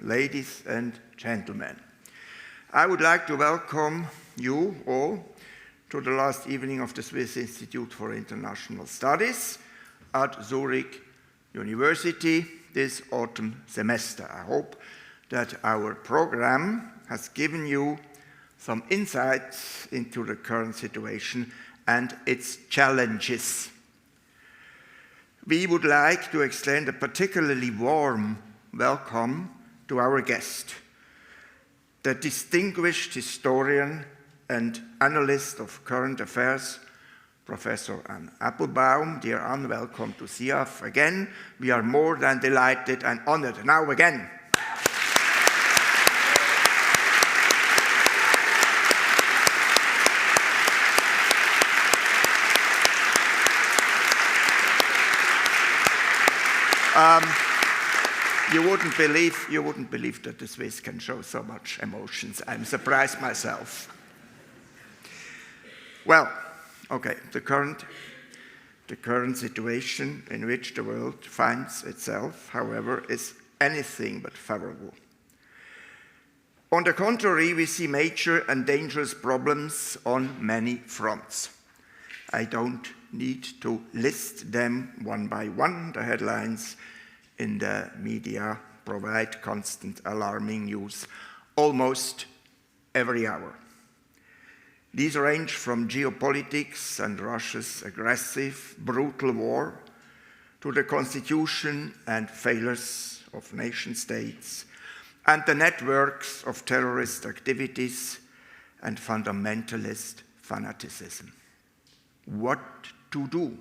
ladies and gentlemen. I would like to welcome you all to the last evening of the Swiss Institute for International Studies at Zurich University this autumn semester. I hope that our program has given you some insights into the current situation and its challenges. We would like to extend a particularly warm welcome to our guest, the distinguished historian and analyst of current affairs, Professor Anne Applebaum. Dear Anne, welcome to SIAF again. We are more than delighted and honored. Now again. You wouldn't believe that the Swiss can show so much emotions. I'm surprised myself. Well, okay, the current situation in which the world finds itself, however, is anything but favorable. On the contrary, we see major and dangerous problems on many fronts. I don't need to list them one by one. The headlines in the media provide constant alarming news almost every hour. These range from geopolitics and Russia's aggressive, brutal war to the constitution and failures of nation-states and the networks of terrorist activities and fundamentalist fanaticism. What to do?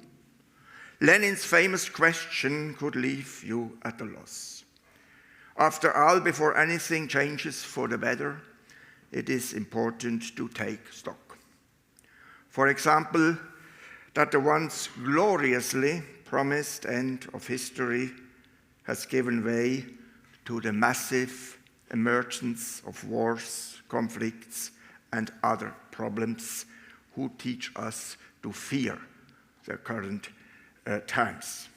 Lenin's famous question could leave you at a loss. After all, before anything changes for the better, it is important to take stock. For example, that the once gloriously promised end of history has given way to the massive emergence of wars, conflicts, and other problems who teach us to fear the current times.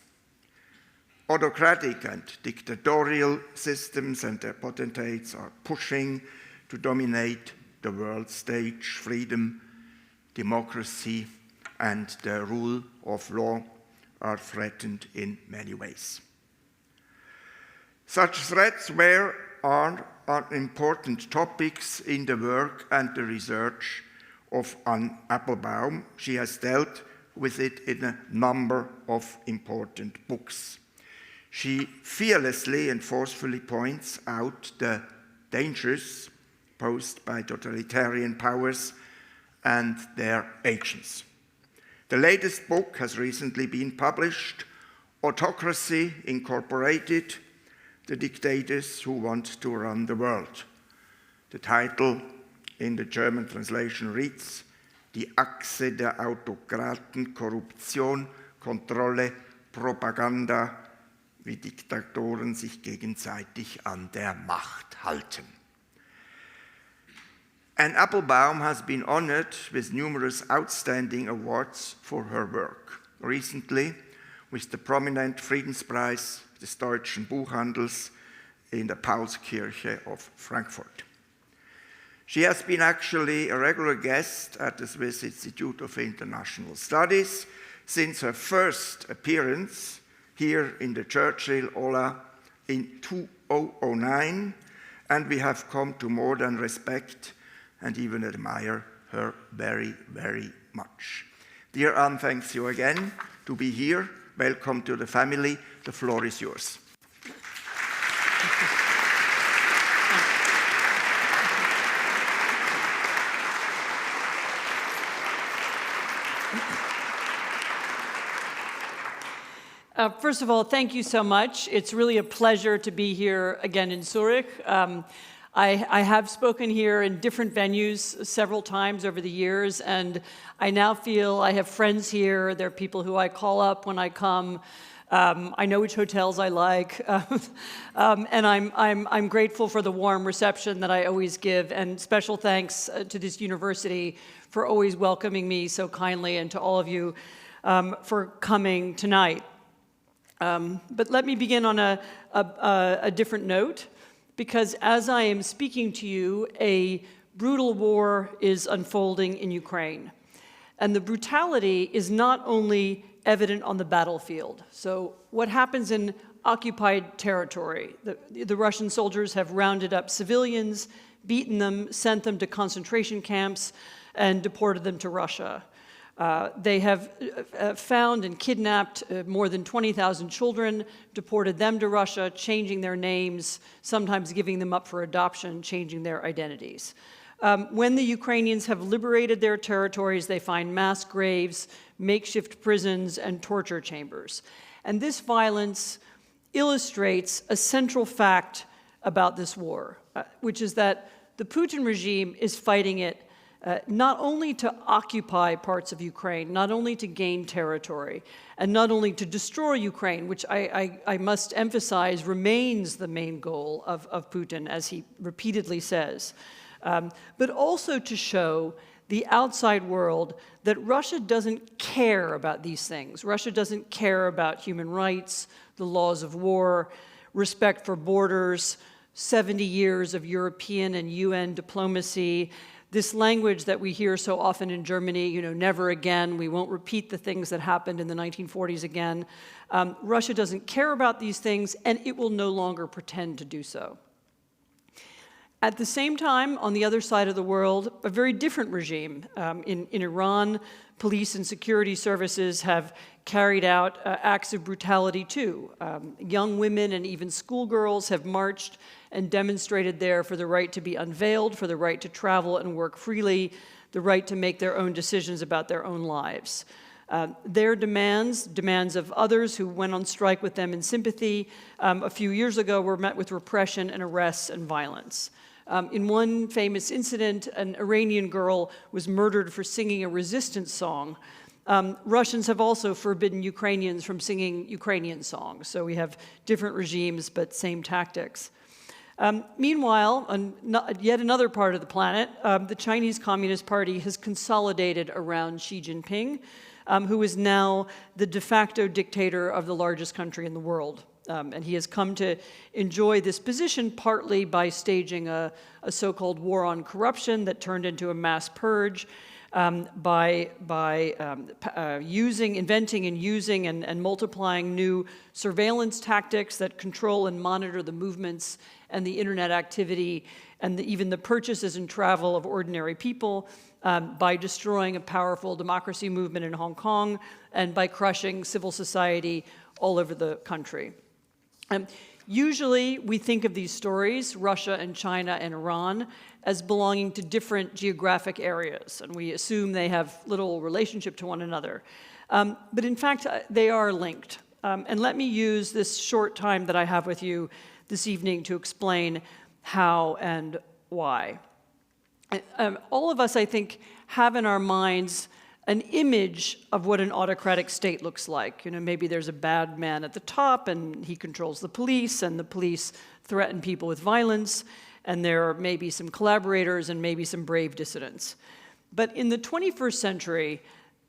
Autocratic and dictatorial systems and their potentates are pushing to dominate the world stage. Freedom, democracy, and the rule of law are threatened in many ways. Such threats are important topics in the work and the research of Anne Applebaum. She has dealt with it in a number of important books. She fearlessly and forcefully points out the dangers posed by totalitarian powers and their agents. The latest book has recently been published, Autocracy Inc, The Dictators Who Want to Run the World. The title in the German translation reads, Die Achse der Autokraten, Korruption, Kontrolle, Propaganda, wie Diktatoren sich gegenseitig an der Macht halten. Anne Applebaum has been honored with numerous outstanding awards for her work. Recently, with the prominent Friedenspreis des Deutschen Buchhandels in the Paulskirche of Frankfurt. She has been actually a regular guest at the Swiss Institute of International Studies since her first appearance here in the Churchill Aula in 2009, and we have come to more than respect and even admire her very, very much. Dear Anne, thanks you again to be here. Welcome to the family. The floor is yours. First of all, thank you so much. It's really a pleasure to be here again in Zurich. I have spoken here in different venues several times over the years, and I now feel I have friends here. There are people who I call up when I come. I know which hotels I like, and I'm grateful for the warm reception that I always give, and special thanks to this university for always welcoming me so kindly, and to all of you for coming tonight. But let me begin on a different note. because as I am speaking to you, a brutal war is unfolding in Ukraine. And the brutality is not only evident on the battlefield. So what happens in occupied territory? The Russian soldiers have rounded up civilians, beaten them, sent them to concentration camps, and deported them to Russia. They have found and kidnapped more than 20,000 children, deported them to Russia, changing their names, sometimes giving them up for adoption, changing their identities. When the Ukrainians have liberated their territories, they find mass graves, makeshift prisons, and torture chambers. And this violence illustrates a central fact about this war, which is that the Putin regime is fighting it not only to occupy parts of Ukraine, not only to gain territory, and not only to destroy Ukraine, which I must emphasize remains the main goal of Putin, as he repeatedly says, but also to show the outside world that Russia doesn't care about these things. Russia doesn't care about human rights, the laws of war, respect for borders, 70 years of European and UN diplomacy, this language that we hear so often in Germany, never again, we won't repeat the things that happened in the 1940s again. Russia doesn't care about these things, and it will no longer pretend to do so. At the same time, on the other side of the world, a very different regime. In Iran, police and security services have carried out acts of brutality too. Young women and even schoolgirls have marched and demonstrated there for the right to be unveiled, for the right to travel and work freely, the right to make their own decisions about their own lives. Their demands of others who went on strike with them in sympathy a few years ago were met with repression and arrests and violence. In one famous incident, an Iranian girl was murdered for singing a resistance song. Russians have also forbidden Ukrainians from singing Ukrainian songs. So we have different regimes, but same tactics. Meanwhile, on yet another part of the planet, the Chinese Communist Party has consolidated around Xi Jinping, who is now the de facto dictator of the largest country in the world. And he has come to enjoy this position partly by staging a so-called war on corruption that turned into a mass purge, by inventing and using and multiplying new surveillance tactics that control and monitor the movements and the internet activity and even the purchases and travel of ordinary people, by destroying a powerful democracy movement in Hong Kong and by crushing civil society all over the country. Usually, we think of these stories, Russia and China and Iran, as belonging to different geographic areas, and we assume they have little relationship to one another. But in fact, they are linked. And let me use this short time that I have with you this evening to explain how and why. All of us, I think, have in our minds an image of what an autocratic state looks like. Maybe there's a bad man at the top and he controls the police and the police threaten people with violence, and there are maybe some collaborators and maybe some brave dissidents. But in the 21st century,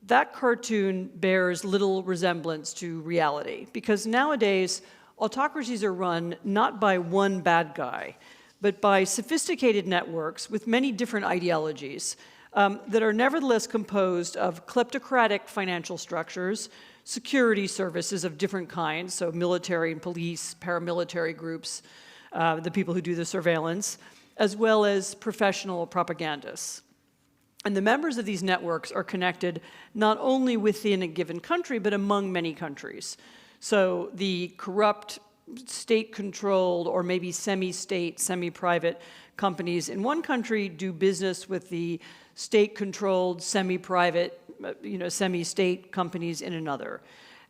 that cartoon bears little resemblance to reality, because nowadays autocracies are run not by one bad guy, but by sophisticated networks with many different ideologies, that are nevertheless composed of kleptocratic financial structures, security services of different kinds, so military and police, paramilitary groups, the people who do the surveillance, as well as professional propagandists. And the members of these networks are connected not only within a given country, but among many countries. So the corrupt, state-controlled, or maybe semi-state, semi-private companies in one country do business with the state-controlled, semi-private, semi-state companies in another.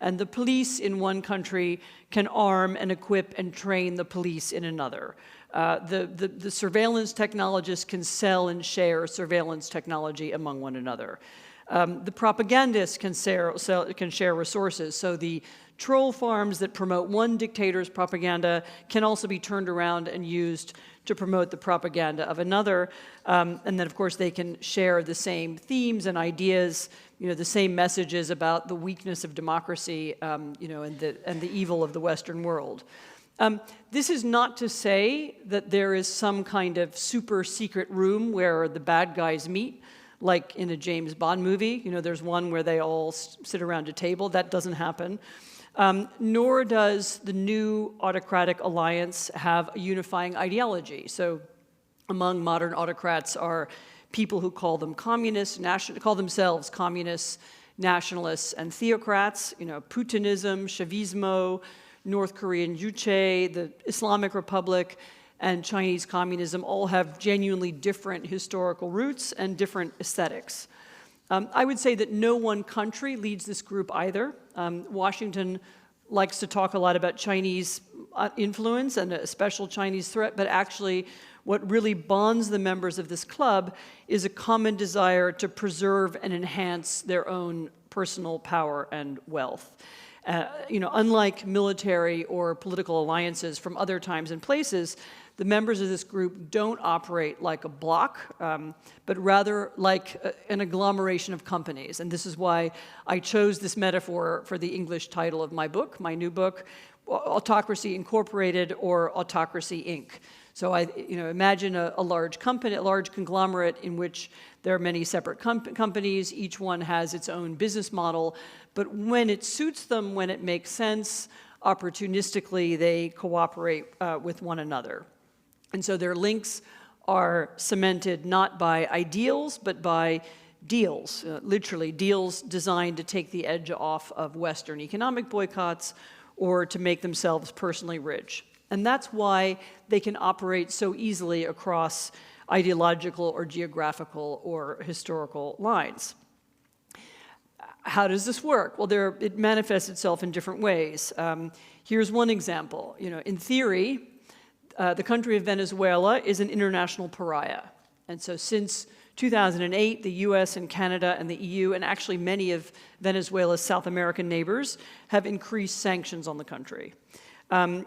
And the police in one country can arm and equip and train the police in another. The surveillance technologists can sell and share surveillance technology among one another. The propagandists can share resources. So the troll farms that promote one dictator's propaganda can also be turned around and used to promote the propaganda of another. And then, of course, they can share the same themes and ideas, the same messages about the weakness of democracy, and the evil of the Western world. This is not to say that there is some kind of super secret room where the bad guys meet, like in a James Bond movie. You know, there's one where they all sit around a table. That doesn't happen. Nor does the new autocratic alliance have a unifying ideology. So among modern autocrats are people who call them communists, call themselves communists, nationalists, and theocrats. You know, Putinism, Chavismo, North Korean Juche, the Islamic Republic, and Chinese communism all have genuinely different historical roots and different aesthetics. I would say that no one country leads this group either. Washington likes to talk a lot about Chinese influence and a special Chinese threat, but actually what really bonds the members of this club is a common desire to preserve and enhance their own personal power and wealth. You know, unlike military or political alliances from other times and places, the members of this group don't operate like a bloc, but rather like an agglomeration of companies. And this is why I chose this metaphor for the English title of my book, my new book, Autocracy Incorporated or Autocracy Inc. So imagine a large company, a large conglomerate in which there are many separate companies. Each one has its own business model. But when it suits them, when it makes sense, opportunistically, they cooperate with one another. And so their links are cemented not by ideals, but by deals, literally deals designed to take the edge off of Western economic boycotts or to make themselves personally rich. And that's why they can operate so easily across ideological or geographical or historical lines. How does this work? Well, it manifests itself in different ways. Here's one example. You know, in theory, the country of Venezuela is an international pariah. And so since 2008, the US and Canada and the EU, and actually many of Venezuela's South American neighbors, have increased sanctions on the country. And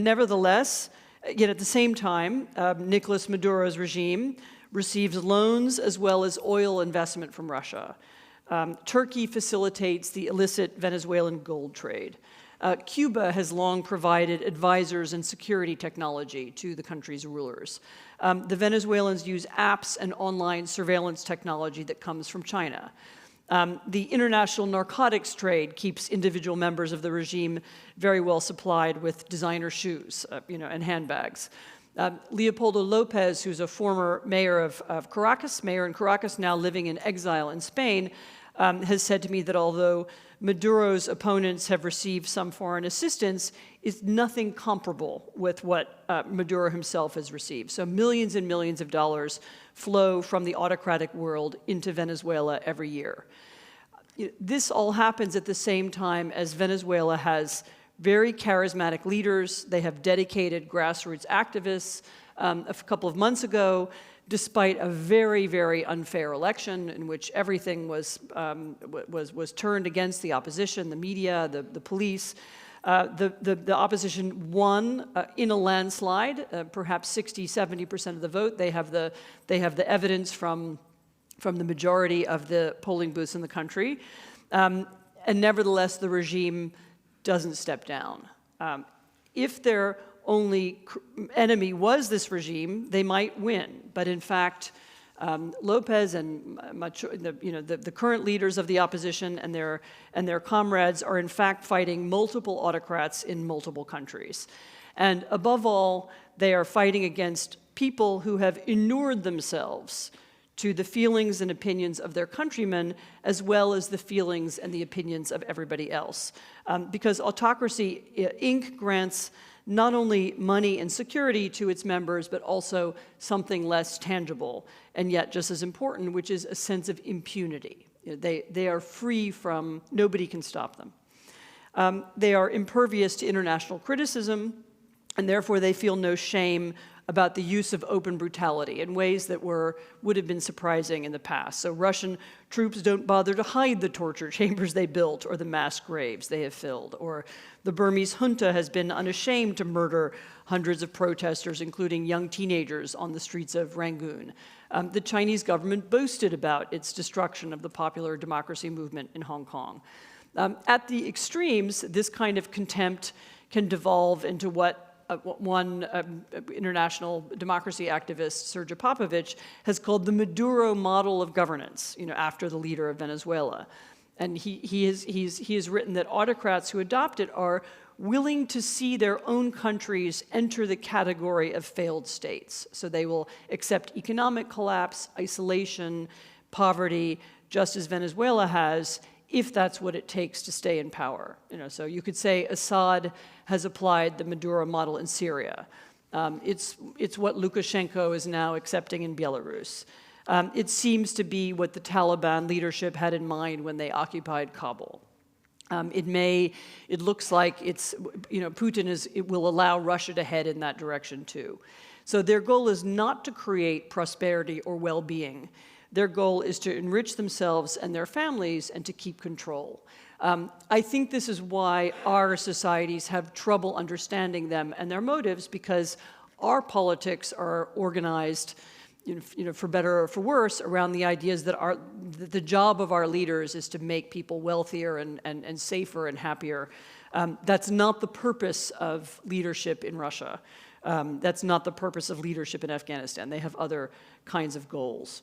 nevertheless, yet at the same time, Nicolas Maduro's regime receives loans as well as oil investment from Russia. Turkey facilitates the illicit Venezuelan gold trade. Cuba has long provided advisors and security technology to the country's rulers. The Venezuelans use apps and online surveillance technology that comes from China. The international narcotics trade keeps individual members of the regime very well supplied with designer shoes, and handbags. Leopoldo Lopez, who's a former mayor of Caracas, mayor in Caracas, now living in exile in Spain, has said to me that although Maduro's opponents have received some foreign assistance, it's nothing comparable with what Maduro himself has received. So millions and millions of dollars flow from the autocratic world into Venezuela every year. This all happens at the same time as Venezuela has very charismatic leaders. They have dedicated grassroots activists. A couple of months ago, despite a very, very unfair election in which everything was turned against the opposition, the media, the police, the opposition won in a landslide, perhaps 60, 70% of the vote. They have the evidence from the majority of the polling booths in the country. And nevertheless, the regime doesn't step down. If their only enemy was this regime, they might win. But in fact, Lopez and the current leaders of the opposition and their comrades are in fact fighting multiple autocrats in multiple countries. And above all, they are fighting against people who have inured themselves to the feelings and opinions of their countrymen, as well as the feelings and the opinions of everybody else. Because Autocracy Inc. grants not only money and security to its members, but also something less tangible, and yet just as important, which is a sense of impunity. They are free from, nobody can stop them. They are impervious to international criticism, and therefore they feel no shame about the use of open brutality in ways that would have been surprising in the past. So Russian troops don't bother to hide the torture chambers they built or the mass graves they have filled. Or the Burmese junta has been unashamed to murder hundreds of protesters, including young teenagers, on the streets of Rangoon. The Chinese government boasted about its destruction of the popular democracy movement in Hong Kong. At the extremes, this kind of contempt can devolve into what one international democracy activist, Sergej Popovich, has called the Maduro model of governance, after the leader of Venezuela. And he has written that autocrats who adopt it are willing to see their own countries enter the category of failed states. So they will accept economic collapse, isolation, poverty, just as Venezuela has, if that's what it takes to stay in power. So you could say Assad has applied the Maduro model in Syria. It's what Lukashenko is now accepting in Belarus. It seems to be what the Taliban leadership had in mind when they occupied Kabul. It looks like Putin will allow Russia to head in that direction too. So their goal is not to create prosperity or well-being. Their goal is to enrich themselves and their families and to keep control. I think this is why our societies have trouble understanding them and their motives, because our politics are organized, for better or for worse, around the ideas that the job of our leaders is to make people wealthier and safer and happier. That's not the purpose of leadership in Russia. That's not the purpose of leadership in Afghanistan. They have other kinds of goals.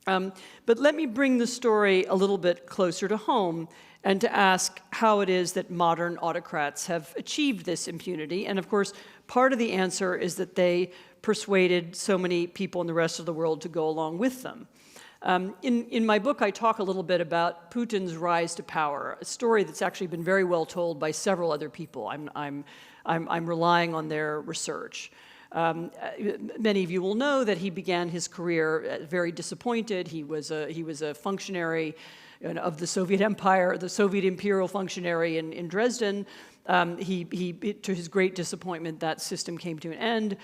But let me bring the story a little bit closer to home and to ask how it is that modern autocrats have achieved this impunity. And of course, part of the answer is that they persuaded so many people in the rest of the world to go along with them. In my book, I talk a little bit about Putin's rise to power, a story that's actually been very well told by several other people. I'm relying on their research. Many of you will know that he began his career very disappointed. He was a functionary of the Soviet Empire, the Soviet imperial functionary in Dresden. To his great disappointment, that system came to an end.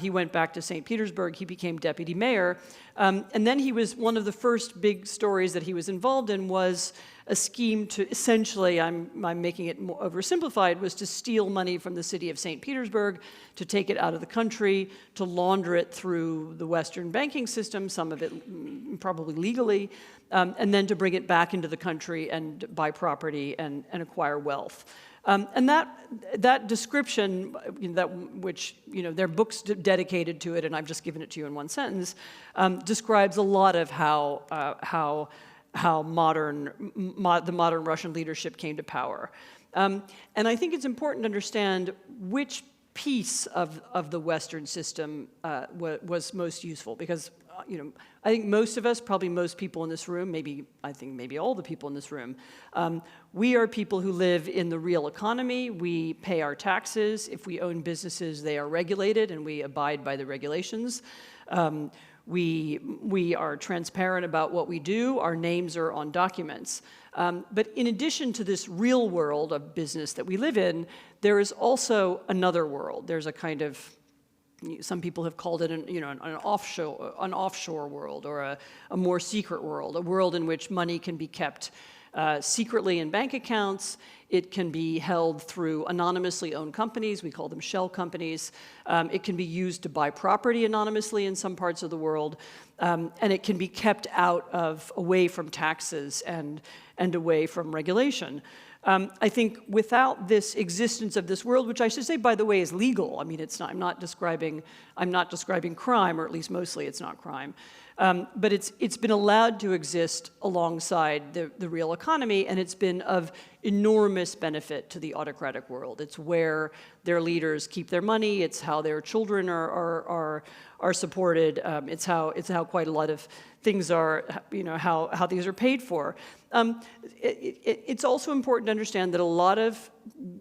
He went back to St. Petersburg. He became deputy mayor. And then one of the first big stories that he was involved in was a scheme to essentially, I'm making it more oversimplified, was to steal money from the city of St. Petersburg, to take it out of the country, to launder it through the Western banking system, some of it probably legally, and then to bring it back into the country and buy property and acquire wealth. And that description, which there are books dedicated to it, and I've just given it to you in one sentence, describes a lot of how the modern Russian leadership came to power. And I think it's important to understand which piece of the Western system was most useful, because I think most of us, probably most people in this room, maybe all the people in this room, we are people who live in the real economy. We pay our taxes. If we own businesses, they are regulated, and we abide by the regulations. We are transparent about what we do. Our names are on documents. But in addition to this real world of business that we live in, there is also another world. There's a kind of, some people have called it an offshore world, or a more secret world, a world in which money can be kept secretly in bank accounts. It can be held through anonymously owned companies. We call them shell companies. It can be used to buy property anonymously in some parts of the world. And it can be kept away from taxes and away from regulation. I think without this existence of this world, which I should say, by the way, is legal. I mean, I'm not describing crime, or at least mostly it's not crime. But it's been allowed to exist alongside the real economy, and it's been of enormous benefit to the autocratic world. It's where their leaders keep their money. It's how their children are supported. It's how quite a lot of things are, how these are paid for. It's also important to understand that a lot of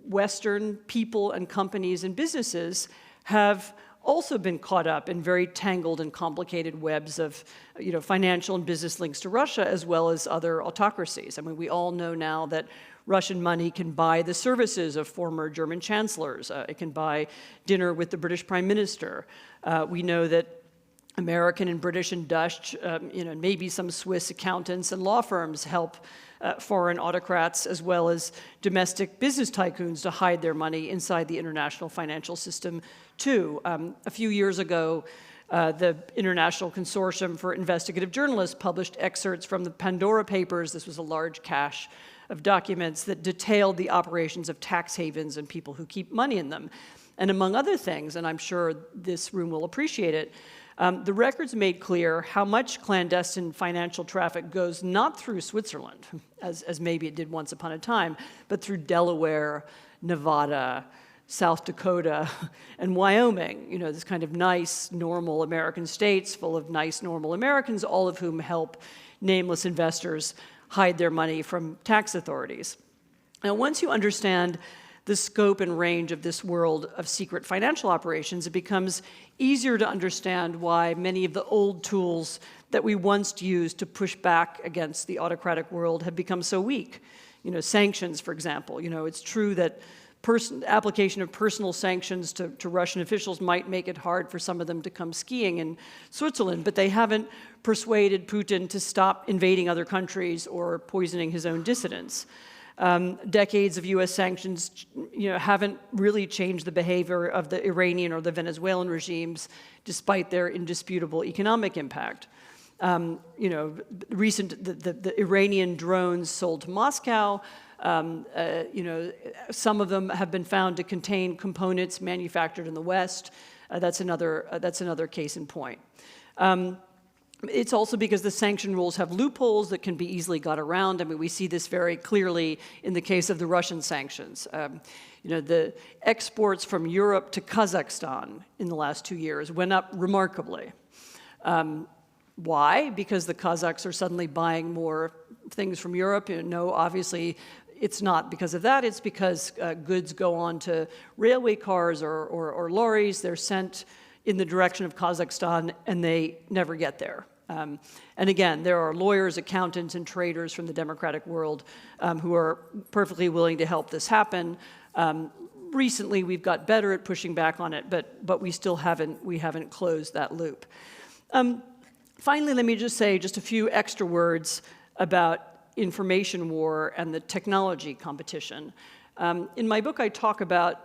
Western people and companies and businesses have also been caught up in very tangled and complicated webs of financial and business links to Russia, as well as other autocracies. I mean, we all know now that Russian money can buy the services of former German chancellors. It can buy dinner with the British Prime Minister. We know that American and British and Dutch, maybe some Swiss accountants and law firms help foreign autocrats as well as domestic business tycoons to hide their money inside the international financial system too. A few years ago, the International Consortium for Investigative Journalists published excerpts from the Pandora Papers. This was a large cash of documents that detailed the operations of tax havens and people who keep money in them. And among other things, and I'm sure this room will appreciate it, the records made clear how much clandestine financial traffic goes not through Switzerland, as maybe it did once upon a time, but through Delaware, Nevada, South Dakota, and Wyoming, you know, this kind of nice, normal American states full of nice, normal Americans, all of whom help nameless investors hide their money from tax authorities. Now, once you understand the scope and range of this world of secret financial operations, it becomes easier to understand why many of the old tools that we once used to push back against the autocratic world have become so weak. You know, sanctions, for example. You know, it's true that application of personal sanctions to Russian officials might make it hard for some of them to come skiing in Switzerland, but they haven't persuaded Putin to stop invading other countries or poisoning his own dissidents. Decades of U.S. sanctions, you know, haven't really changed the behavior of the Iranian or the Venezuelan regimes, despite their indisputable economic impact. You know, the Iranian drones sold to Moscow, you know, some of them have been found to contain components manufactured in the West. That's another case in point. It's also because the sanction rules have loopholes that can be easily got around. I mean, we see this very clearly in the case of the Russian sanctions. You know, the exports from Europe to Kazakhstan in the last 2 years went up remarkably. Why? Because the Kazakhs are suddenly buying more things from Europe. You know, obviously, it's not because of that. It's because goods go on to railway cars or lorries. They're sent in the direction of Kazakhstan, and they never get there. And again, there are lawyers, accountants, and traders from the democratic world who are perfectly willing to help this happen. Recently, we've got better at pushing back on it, but we still haven't closed that loop. Finally, let me just say just a few extra words about information war and the technology competition. In my book, I talk about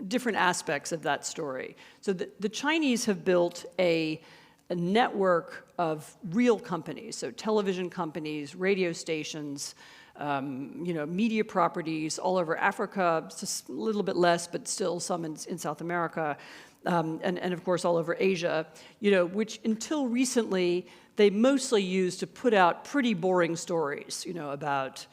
different aspects of that story. So the Chinese have built a network of real companies, so television companies, radio stations, you know, media properties all over Africa, just a little bit less, but still some in South America, and of course all over Asia, you know, which until recently they mostly used to put out pretty boring stories, you know, about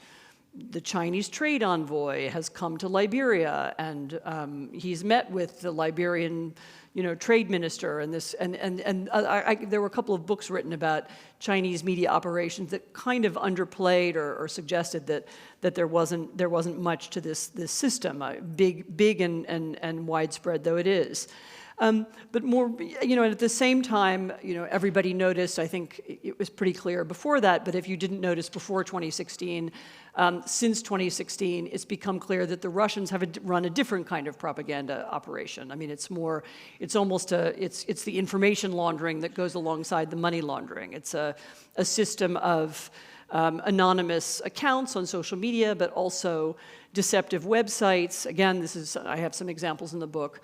the Chinese trade envoy has come to Liberia, and he's met with the Liberian, you know, trade minister, and there were a couple of books written about Chinese media operations that kind of underplayed or suggested that there wasn't much to this system, big and widespread though it is. But more, you know, at the same time, you know, everybody noticed, I think it was pretty clear before that, but if you didn't notice before 2016, since 2016, it's become clear that the Russians have run a different kind of propaganda operation. I mean, it's almost it's the information laundering that goes alongside the money laundering. It's a system of anonymous accounts on social media, but also deceptive websites. Again, I have some examples in the book.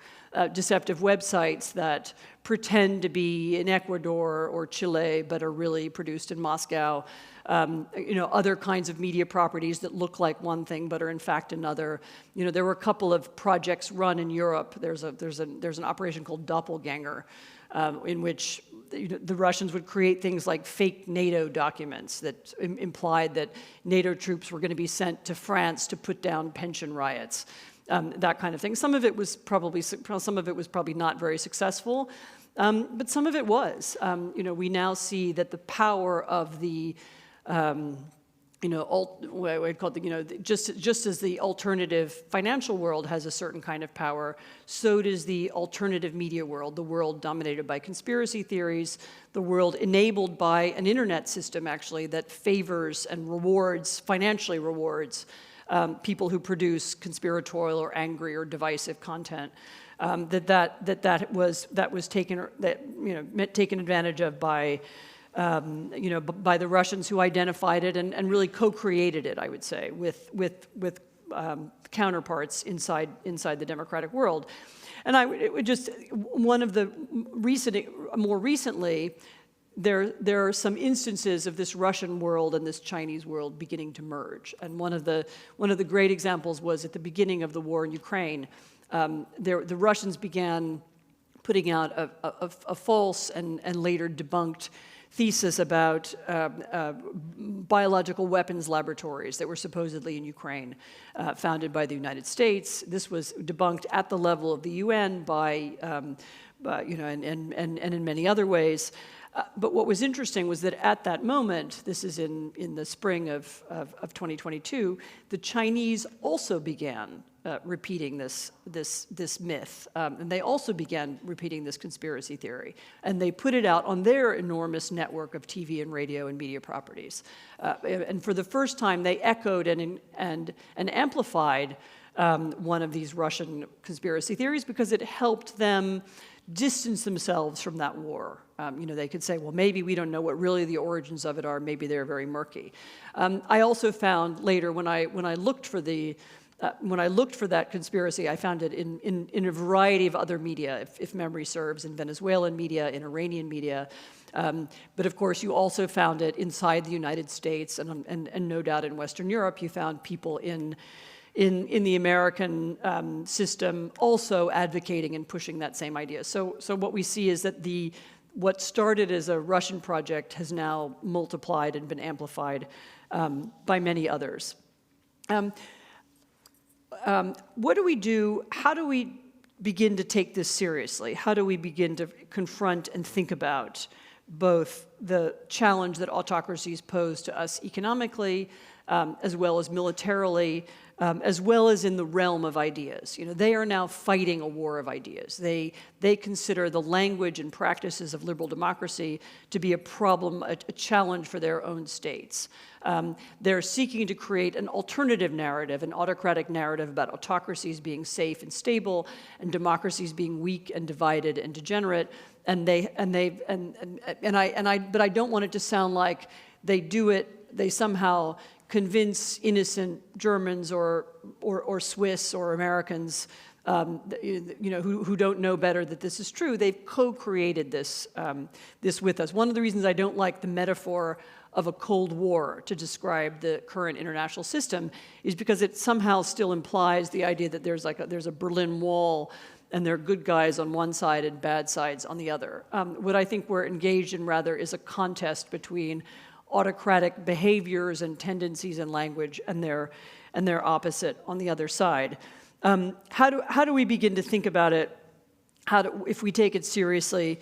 Deceptive websites that pretend to be in Ecuador or Chile, but are really produced in Moscow. You know, other kinds of media properties that look like one thing but are in fact another. You know, there were a couple of projects run in Europe. There's an operation called Doppelganger, in which the Russians would create things like fake NATO documents that implied that NATO troops were going to be sent to France to put down pension riots, that kind of thing. Some of it was probably not very successful, but some of it was. You know, we now see that the power of the you know, just as the alternative financial world has a certain kind of power, so does the alternative media world, the world dominated by conspiracy theories, the world enabled by an internet system, actually, that favors and financially rewards people who produce conspiratorial or angry or divisive content. That was taken advantage of by you know, by the Russians who identified it and really co-created it, I would say, with counterparts inside the democratic world. And it would just, one of the more recently, there are some instances of this Russian world and this Chinese world beginning to merge. And one of the great examples was at the beginning of the war in Ukraine. The Russians began putting out a false and later debunked thesis about biological weapons laboratories that were supposedly in Ukraine, founded by the United States. This was debunked at the level of the UN by and in many other ways. But what was interesting was that at that moment, this is in the spring of 2022, the Chinese also began repeating this myth, and they also began repeating this conspiracy theory, and they put it out on their enormous network of TV and radio and media properties. And for the first time, they echoed and amplified one of these Russian conspiracy theories because it helped them distance themselves from that war. They could say, well, maybe we don't know what really the origins of it are. Maybe they're very murky. I also found later when I looked for that conspiracy, I found it in a variety of other media, if memory serves, in Venezuelan media, in Iranian media. But of course, you also found it inside the United States, and no doubt in Western Europe. You found people in the American system also advocating and pushing that same idea. So what we see is that what started as a Russian project has now multiplied and been amplified by many others. What do we do? How do we begin to take this seriously? How do we begin to confront and think about both the challenge that autocracies pose to us economically, as well as militarily, as well as in the realm of ideas? They are now fighting a war of ideas. They consider the language and practices of liberal democracy to be a problem, a challenge for their own states. They're seeking to create an alternative narrative, an autocratic narrative about autocracies being safe and stable, and democracies being weak and divided and degenerate. But I don't want it to sound like they do it. They somehow convince innocent Germans or Swiss or Americans, who don't know better that this is true. They've co-created this with us. One of the reasons I don't like the metaphor of a Cold War to describe the current international system is because it somehow still implies the idea that there's a Berlin Wall and there are good guys on one side and bad sides on the other. What I think we're engaged in rather is a contest between autocratic behaviors and tendencies and language and their opposite on the other side. How do we begin to think about it? If we take it seriously,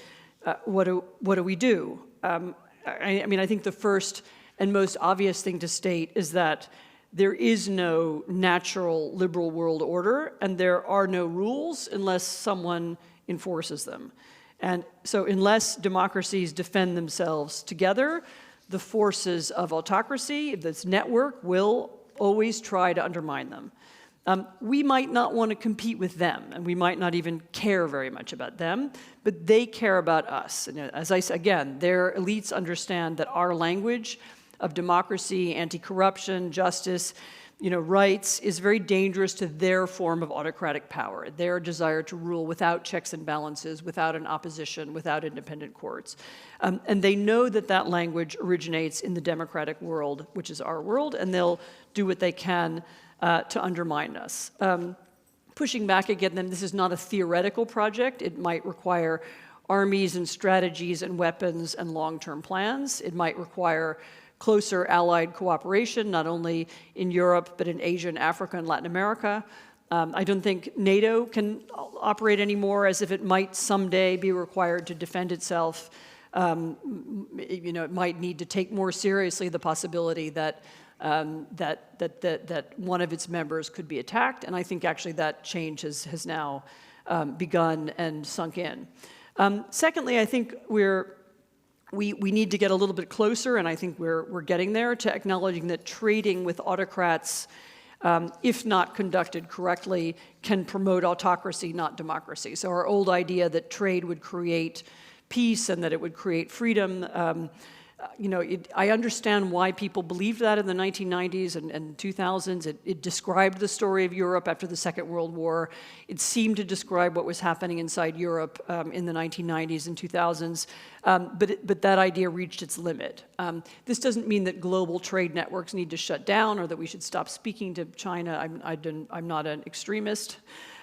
what do we do? I think the first and most obvious thing to state is that there is no natural liberal world order, and there are no rules unless someone enforces them. And so unless democracies defend themselves together, the forces of autocracy, this network, will always try to undermine them. We might not want to compete with them, and we might not even care very much about them, but they care about us. And as I said, again, their elites understand that our language of democracy, anti-corruption, justice, rights is very dangerous to their form of autocratic power, their desire to rule without checks and balances, without an opposition, without independent courts. And they know that language originates in the democratic world, which is our world, and they'll do what they can to undermine us. Pushing back against them, this is not a theoretical project. It might require armies and strategies and weapons and long-term plans. It might require closer allied cooperation, not only in Europe, but in Asia and Africa and Latin America. I don't think NATO can operate anymore as if it might someday be required to defend itself. It might need to take more seriously the possibility that one of its members could be attacked, and I think actually that change has now begun and sunk in. Secondly, I think we need to get a little bit closer, and I think we're getting there, to acknowledging that trading with autocrats, if not conducted correctly, can promote autocracy, not democracy. So our old idea that trade would create peace and that it would create freedom, I understand why people believed that in the 1990s and 2000s. It described the story of Europe after the Second World War. It seemed to describe what was happening inside Europe in the 1990s and 2000s, but that idea reached its limit. This doesn't mean that global trade networks need to shut down or that we should stop speaking to China. I'm not an extremist.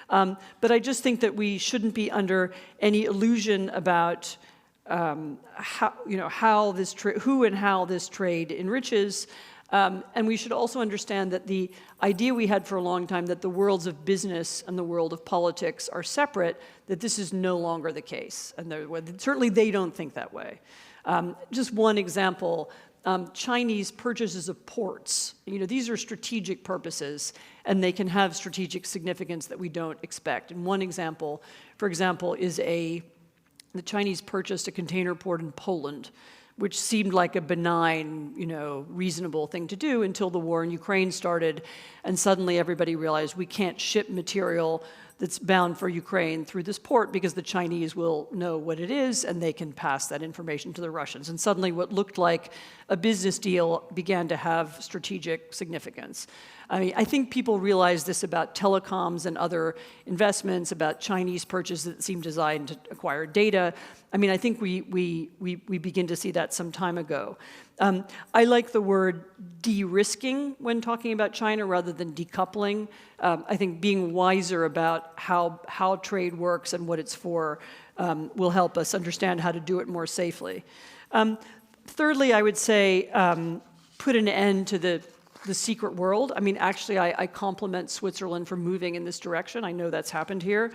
But I just think that we shouldn't be under any illusion about who and how this trade enriches. And we should also understand that the idea we had for a long time that the worlds of business and the world of politics are separate, that this is no longer the case. And certainly they don't think that way. Just one example, Chinese purchases of ports. These are strategic purposes, and they can have strategic significance that we don't expect. And one example, for example, is the Chinese purchased a container port in Poland, which seemed like a benign, reasonable thing to do until the war in Ukraine started, and suddenly everybody realized we can't ship material that's bound for Ukraine through this port because the Chinese will know what it is and they can pass that information to the Russians. And suddenly what looked like a business deal began to have strategic significance. I think people realize this about telecoms and other investments, about Chinese purchases that seem designed to acquire data. I think we begin to see that some time ago. I like the word de-risking when talking about China rather than decoupling. I think being wiser about how trade works and what it's for will help us understand how to do it more safely. Thirdly, I would say put an end to the secret world. Actually, I compliment Switzerland for moving in this direction. I know that's happened here.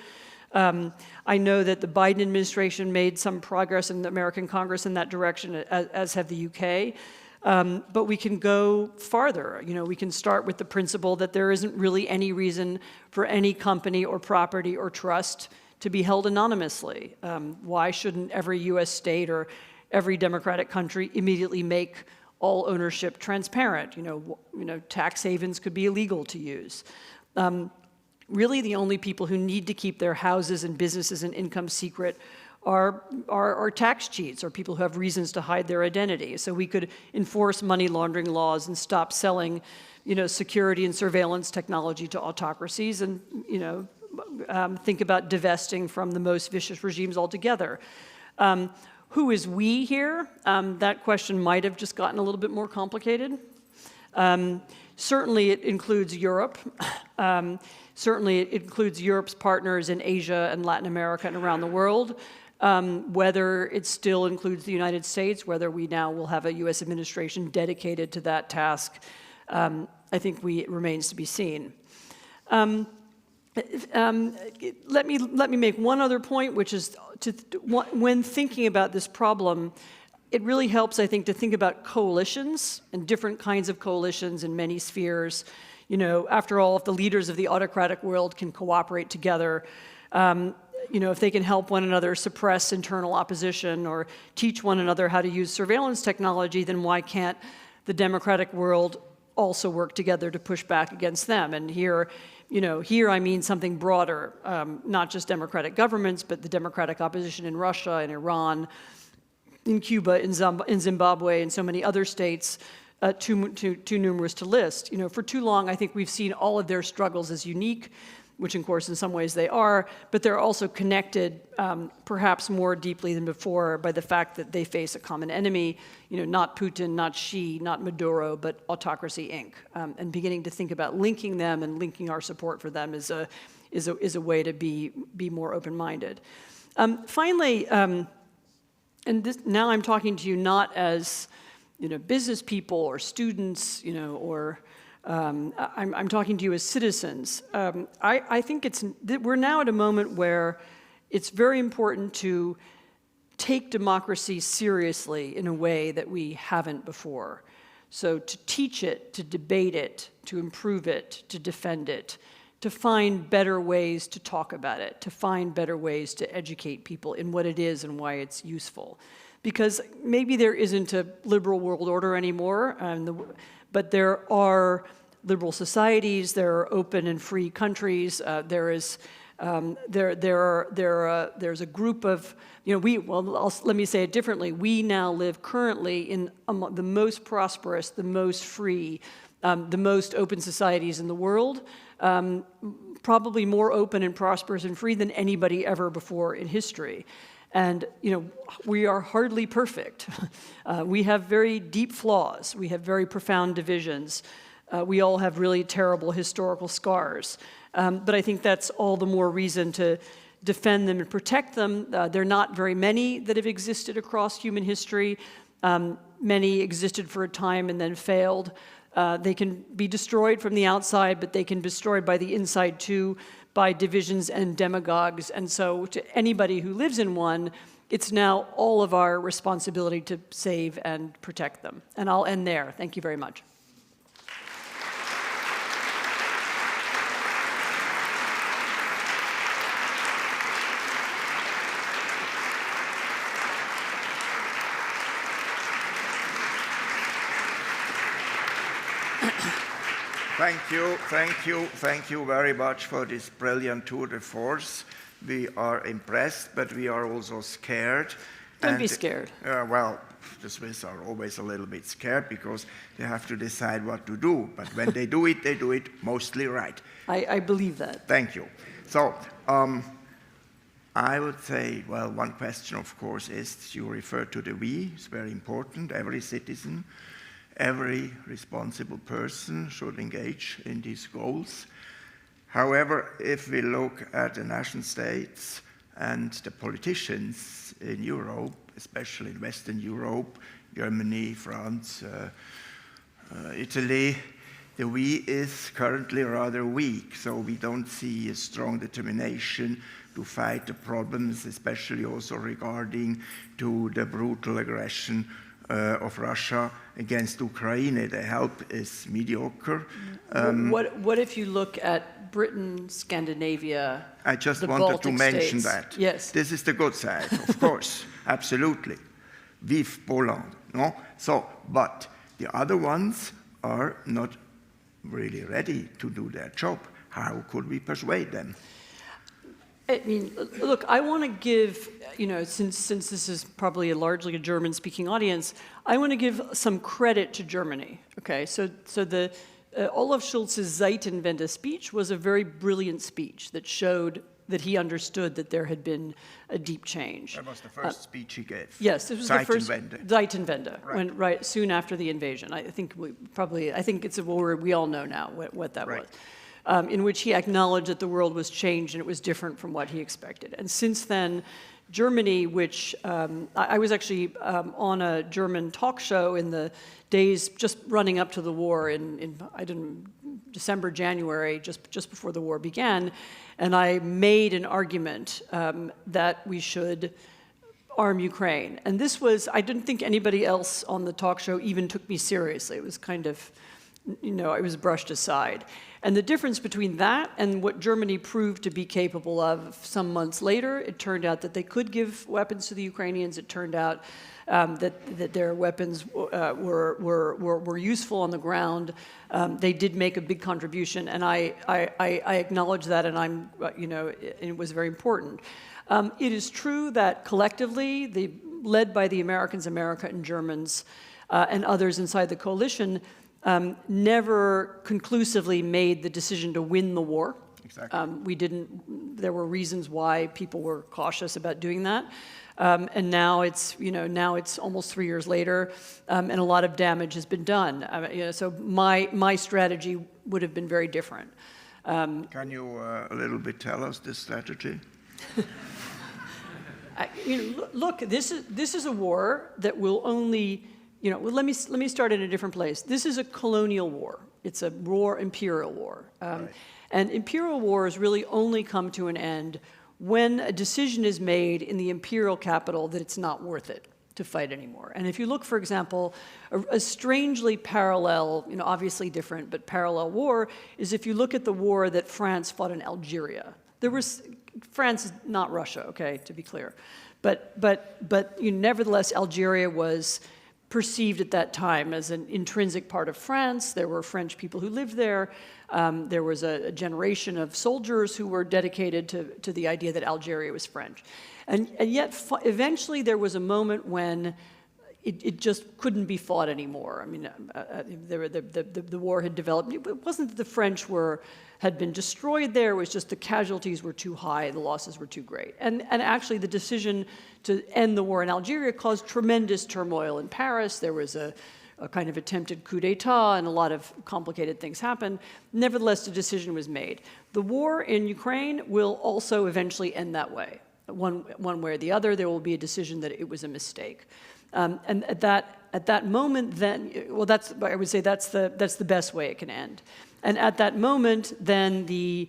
I know that the Biden administration made some progress in the American Congress in that direction, as have the UK. But we can go farther. We can start with the principle that there isn't really any reason for any company or property or trust to be held anonymously. Why shouldn't every US state or every democratic country immediately make all ownership transparent? Tax havens could be illegal to use. Really, the only people who need to keep their houses and businesses and income secret are tax cheats or people who have reasons to hide their identity. So we could enforce money laundering laws and stop selling, security and surveillance technology to autocracies and, think about divesting from the most vicious regimes altogether. Who is we here? That question might have just gotten a little bit more complicated. Certainly it includes Europe. Certainly it includes Europe's partners in Asia and Latin America and around the world. Whether it still includes the United States, whether we now will have a US administration dedicated to that task, I think it remains to be seen. Let me make one other point, which is when thinking about this problem, it really helps, I think, to think about coalitions and different kinds of coalitions in many spheres. After all, if the leaders of the autocratic world can cooperate together, if they can help one another suppress internal opposition or teach one another how to use surveillance technology, then why can't the democratic world also work together to push back against them? And here I mean something broader, not just democratic governments, but the democratic opposition in Russia, in Iran, in Cuba, in Zimbabwe, and so many other states, too numerous to list. For too long, I think we've seen all of their struggles as unique, which, of course, in some ways they are, but they're also connected, perhaps more deeply than before, by the fact that they face a common enemy, not Putin, not Xi, not Maduro, but Autocracy Inc. And beginning to think about linking them and linking our support for them is a way to be more open-minded. Finally, now I'm talking to you not as business people or students, or I'm talking to you as citizens. I think we're now at a moment where it's very important to take democracy seriously in a way that we haven't before. So to teach it, to debate it, to improve it, to defend it, to find better ways to talk about it, to find better ways to educate people in what it is and why it's useful. Because maybe there isn't a liberal world order anymore, but there are liberal societies, there are open and free countries, there is There's a group of, let me say it differently. We now live currently in the most prosperous, the most free, the most open societies in the world, probably more open and prosperous and free than anybody ever before in history. And, we are hardly perfect. We have very deep flaws. We have very profound divisions. We all have really terrible historical scars. But I think that's all the more reason to defend them and protect them. There are not very many that have existed across human history. Many existed for a time and then failed. They can be destroyed from the outside, but they can be destroyed by the inside too, by divisions and demagogues. And so to anybody who lives in one, it's now all of our responsibility to save and protect them. And I'll end there. Thank you very much. Thank you very much for this brilliant tour de force. We are impressed, but we are also scared. Don't be scared. Well, the Swiss are always a little bit scared because they have to decide what to do. But when they do it mostly right. I believe that. Thank you. So I would say, well, one question, of course, is you refer to the we. It's very important. Every citizen, every responsible person should engage in these goals. However, if we look at the nation states and the politicians in Europe, especially in Western Europe, Germany, France, Italy, the we is currently rather weak, so we don't see a strong determination to fight the problems, especially also regarding to the brutal aggression of Russia against Ukraine. The help is mediocre. What if you look at Britain, Scandinavia, I just the wanted Baltic to mention states? that. Yes. This is the good side, of course, absolutely. Vive Poland, no? So, but the other ones are not really ready to do their job. How could we persuade them? I mean, look, I want to give, since this is probably largely a German-speaking audience, I want to give some credit to Germany. Okay, so the Olaf Scholz's Zeitenwende speech was a very brilliant speech that showed that he understood that there had been a deep change. That was the first speech he gave. Yes, this was the first Zeitenwende. Right soon after the invasion. I think it's a word we all know now what that was. In which he acknowledged that the world was changed and it was different from what he expected. And since then, Germany, which I was actually on a German talk show in the days just running up to the war in December, January, just before the war began, and I made an argument that we should arm Ukraine. And this was, I didn't think anybody else on the talk show even took me seriously. It was kind of, it was brushed aside. And the difference between that and what Germany proved to be capable of some months later, it turned out that they could give weapons to the Ukrainians. It turned out that their weapons were useful on the ground. They did make a big contribution, and I acknowledge that, and it was very important. It is true that collectively, led by the Americans, America and Germans, and others inside the coalition, never conclusively made the decision to win the war. Exactly. There were reasons why people were cautious about doing that. And now it's almost 3 years later, and a lot of damage has been done. So my strategy would have been very different. Can you a little bit tell us this strategy? Look, this is a war that will only. Let me start in a different place. This is a colonial war. It's a imperial war. Right. And imperial wars really only come to an end when a decision is made in the imperial capital that it's not worth it to fight anymore. And if you look, for example, a strangely parallel, obviously different, but parallel war is if you look at the war that France fought in Algeria. France is not Russia, okay, to be clear. But nevertheless, Algeria was perceived at that time as an intrinsic part of France. There were French people who lived there. There was a generation of soldiers who were dedicated to the idea that Algeria was French. And yet, eventually, there was a moment when it just couldn't be fought anymore. I mean, the war had developed. It wasn't that the French had been destroyed there. It was just the casualties were too high, the losses were too great. And actually, the decision to end the war in Algeria caused tremendous turmoil in Paris. There was a kind of attempted coup d'etat, and a lot of complicated things happened. Nevertheless, the decision was made. The war in Ukraine will also eventually end that way. One way or the other, there will be a decision that it was a mistake. And at that moment, then, well, I would say that's the best way it can end. And at that moment, then then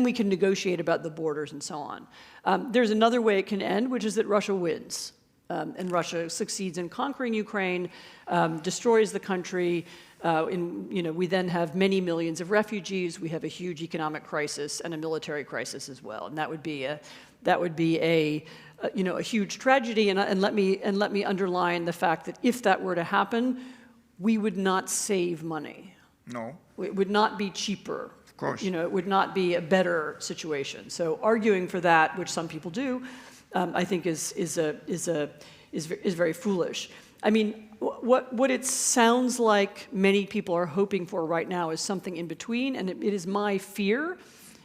we can negotiate about the borders and so on. There's another way it can end, which is that Russia wins. And Russia succeeds in conquering Ukraine, destroys the country. We then have many millions of refugees. We have a huge economic crisis and a military crisis as well. And that would be a huge tragedy. And let me underline the fact that if that were to happen, we would not save money. No. It would not be cheaper. Of course. It would not be a better situation. So arguing for that, which some people do, I think is very foolish. I mean, what it sounds like many people are hoping for right now is something in between, and it is my fear,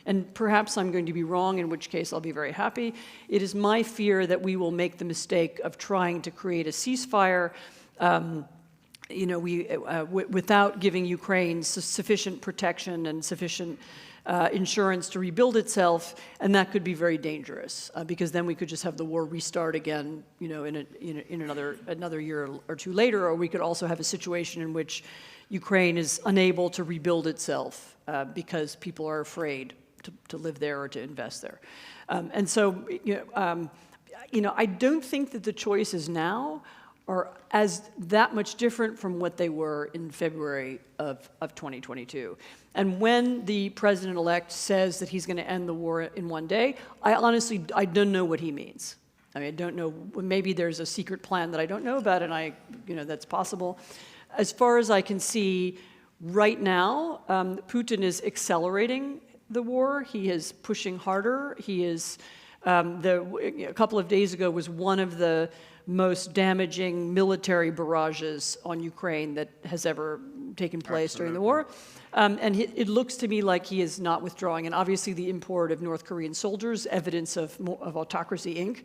and perhaps I'm going to be wrong, in which case I'll be very happy. It is my fear that we will make the mistake of trying to create a ceasefire, without giving Ukraine sufficient protection and sufficient insurance to rebuild itself, and that could be very dangerous because then we could just have the war restart again, in another year or two later, or we could also have a situation in which Ukraine is unable to rebuild itself because people are afraid to live there or to invest there, and so I don't think that the choices now are that much different from what they were in February of 2022. And when the president-elect says that he's going to end the war in one day, I don't know what he means. I mean, I don't know, maybe there's a secret plan that I don't know about, and that's possible. As far as I can see, right now, Putin is accelerating the war. He is pushing harder. He is, a couple of days ago was one of the most damaging military barrages on Ukraine that has ever taken place during the war. And it looks to me like he is not withdrawing. And obviously the import of North Korean soldiers, evidence of Autocracy Inc.,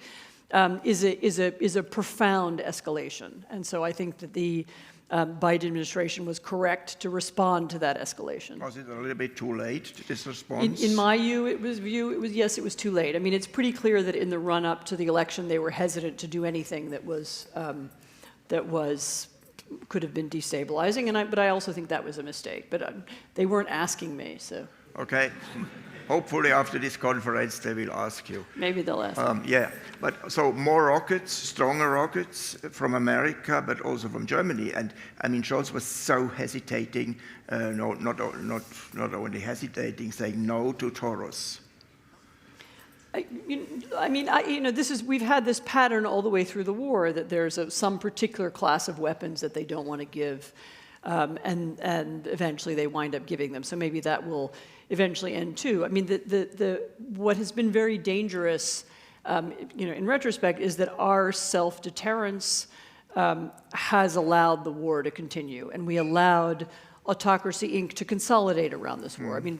is a profound escalation. And so I think that the Biden administration was correct to respond to that escalation. Was it a little bit too late, this response? In my view, yes, it was too late. I mean, it's pretty clear that in the run-up to the election, they were hesitant to do anything that could have been destabilizing, but I also think that was a mistake. But they weren't asking me, so. Okay. Hopefully after this conference they will ask you. Maybe they'll ask. Yeah, but so more rockets, stronger rockets from America, but also from Germany. And I mean, Scholz was so hesitating, not only hesitating, saying no to Taurus. We've had this pattern all the way through the war that there's some particular class of weapons that they don't want to give, and eventually they wind up giving them. So maybe that will eventually end too. I mean, what has been very dangerous, in retrospect, is that our self-deterrence has allowed the war to continue, and we allowed Autocracy Inc. to consolidate around this war. I mean,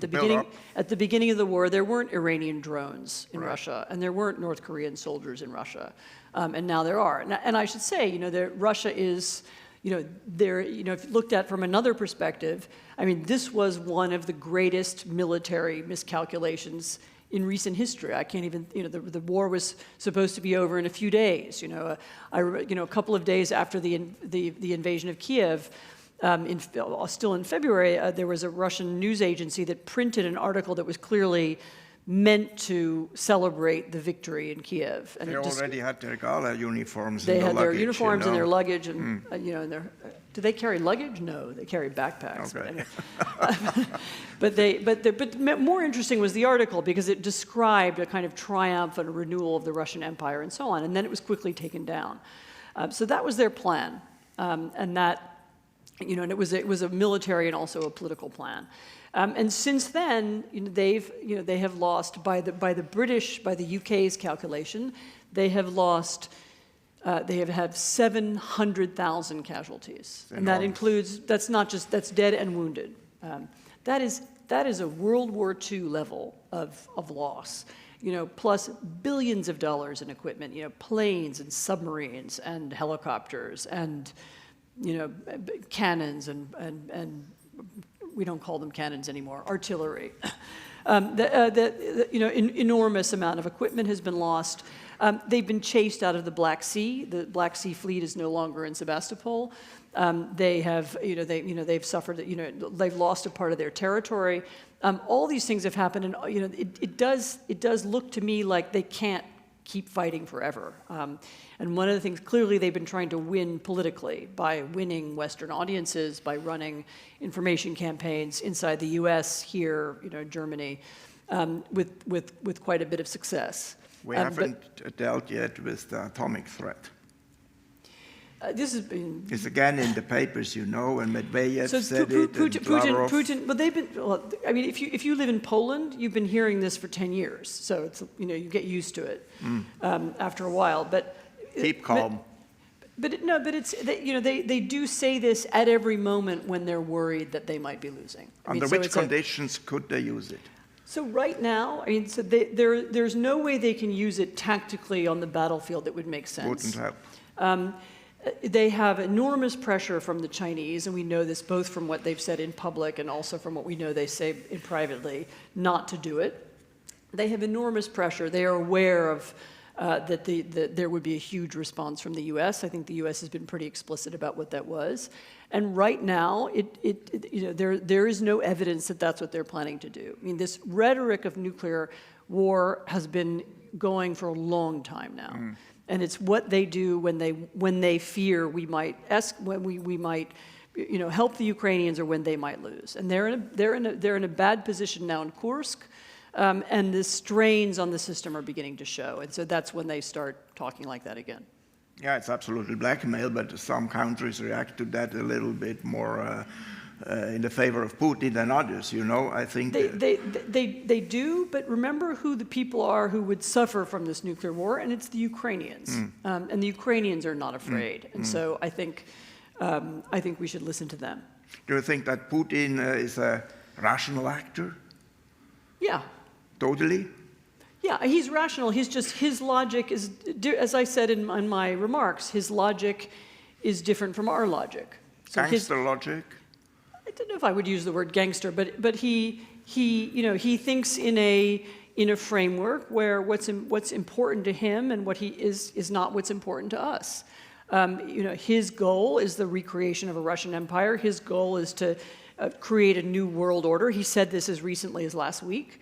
at the beginning of the war, there weren't Iranian drones in Russia, and there weren't North Korean soldiers in Russia, and now there are. And I should say, that Russia is, if looked at from another perspective, I mean, this was one of the greatest military miscalculations in recent history. I can't even, the war was supposed to be over in a few days. A couple of days after the invasion of Kiev. Still in February, there was a Russian news agency that printed an article that was clearly meant to celebrate the victory in Kiev. And they already had their gala uniforms. They had their luggage, uniforms and their luggage, and do they carry luggage? No, they carry backpacks. Okay. But more interesting was the article because it described a kind of triumph and a renewal of the Russian Empire and so on, and then it was quickly taken down. So that was their plan, and that, you know, and it was a military and also a political plan. And since then, you know, they have lost by the UK's calculation, they have lost. They have had 700,000 casualties, and that includes, that's dead and wounded. That is a World War II level of loss, you know, plus billions of dollars in equipment, you know, planes and submarines and helicopters and, you know, cannons and we don't call them cannons anymore, artillery. You know, enormous amount of equipment has been lost. They've been chased out of the Black Sea. The Black Sea fleet is no longer in Sebastopol. They have, they've suffered, they've lost a part of their territory. All these things have happened, and it does look to me like they can't keep fighting forever. And one of the things, clearly they've been trying to win politically by winning Western audiences, by running information campaigns inside the US, here, Germany, with quite a bit of success. We haven't dealt yet with the atomic threat. This has been... It's again in the papers, and Medvedev said it, Putin, but they've been, I mean, if you live in Poland, you've been hearing this for 10 years, so it's, you get used to it after a while, but... Keep calm. But it's, they do say this at every moment when they're worried that they might be losing. Under which conditions could they use it? So right now, so there's no way they can use it tactically on the battlefield that would make sense. Wouldn't help. They have enormous pressure from the Chinese, and we know this both from what they've said in public and also from what we know they say privately, not to do it. They have enormous pressure. They are aware of that there would be a huge response from the U.S. I think the U.S. has been pretty explicit about what that was. And right now, there is no evidence that that's what they're planning to do. I mean, this rhetoric of nuclear war has been going for a long time now. And it's what they do when they fear we might help the Ukrainians or when they might lose. And they're in a bad position now in Kursk, and the strains on the system are beginning to show. And so that's when they start talking like that again. Yeah, it's absolutely blackmail, but some countries react to that a little bit more in the favor of Putin than others, I think. They do, but remember who the people are who would suffer from this nuclear war, and it's the Ukrainians. And the Ukrainians are not afraid. And so I think we should listen to them. Do you think that Putin is a rational actor? Yeah. Totally? Yeah, he's rational. His logic is, as I said in my remarks, his logic is different from our logic. So Gangster logic? I don't know if I would use the word gangster, but he thinks in a framework where what's important to him and what he is not what's important to us. His goal is the recreation of a Russian empire. His goal is to create a new world order. He said this as recently as last week.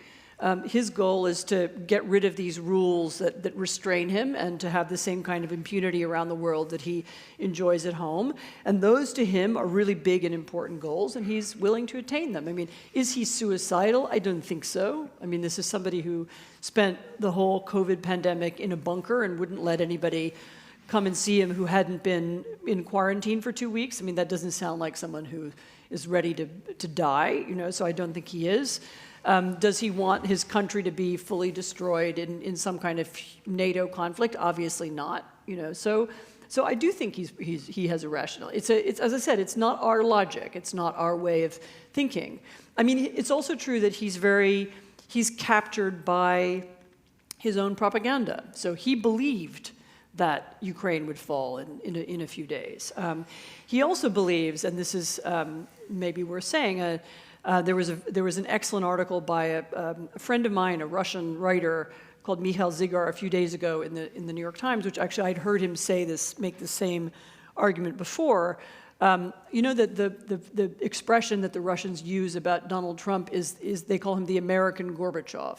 His goal is to get rid of these rules that restrain him and to have the same kind of impunity around the world that he enjoys at home. And those to him are really big and important goals, and he's willing to attain them. I mean, is he suicidal? I don't think so. I mean, this is somebody who spent the whole COVID pandemic in a bunker and wouldn't let anybody come and see him who hadn't been in quarantine for 2 weeks. I mean, that doesn't sound like someone who is ready to die, so I don't think he is. Does he want his country to be fully destroyed in some kind of NATO conflict? Obviously not. So I do think he has a rational. It's as I said, it's not our logic. It's not our way of thinking. I mean, it's also true that he's captured by his own propaganda. So he believed that Ukraine would fall in a few days. He also believes, and this is maybe worth saying. There was an excellent article by a friend of mine, a Russian writer called Mikhail Zygar, a few days ago in the New York Times, which actually I'd heard him make the same argument before. That the expression that the Russians use about Donald Trump is they call him the American Gorbachev.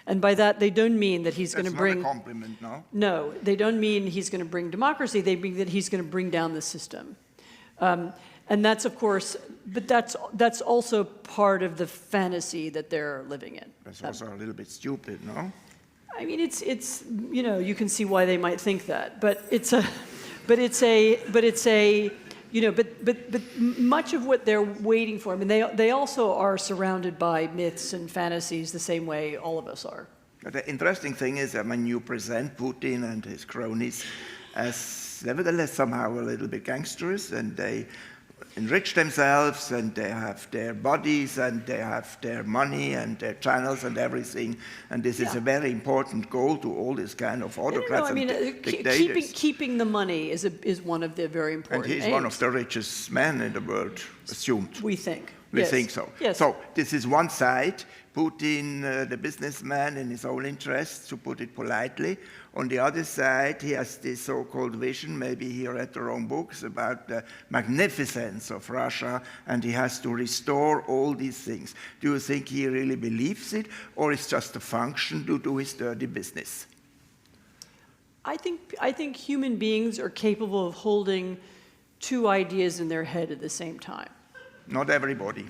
And by that, they don't mean that he's going to bring... That's not a compliment, no? No, they don't mean he's going to bring democracy. They mean that he's going to bring down the system. And that's, of course, but that's also part of the fantasy that they're living in. That's also a little bit stupid, no? I mean, it's you can see why they might think that, but but much of what they're waiting for, I mean, they also are surrounded by myths and fantasies the same way all of us are. The interesting thing is, I mean, you present Putin and his cronies as nevertheless somehow a little bit gangsters, and they enrich themselves, and they have their bodies, and they have their money, and their channels, and everything. And this is a very important goal to all this kind of autocrats and dictators. Keeping the money is one of the very important And he's one of the richest men in the world, assumed. We think. We think so. Yes. So this is one side, Putin, the businessman, in his own interests, to put it politely. On the other side, he has this so-called vision, maybe he read the wrong books, about the magnificence of Russia, and he has to restore all these things. Do you think he really believes it, or it's just a function to do his dirty business? I think human beings are capable of holding two ideas in their head at the same time. Not everybody.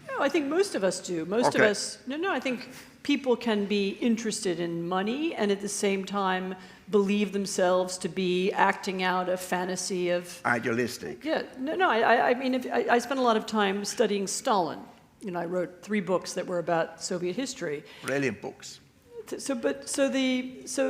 No, I think most of us do. Most of us, I think people can be interested in money and at the same time believe themselves to be acting out a fantasy of... Idealistic. Yeah, I mean, I spent a lot of time studying Stalin. You know, I wrote 3 books that were about Soviet history. Brilliant books. So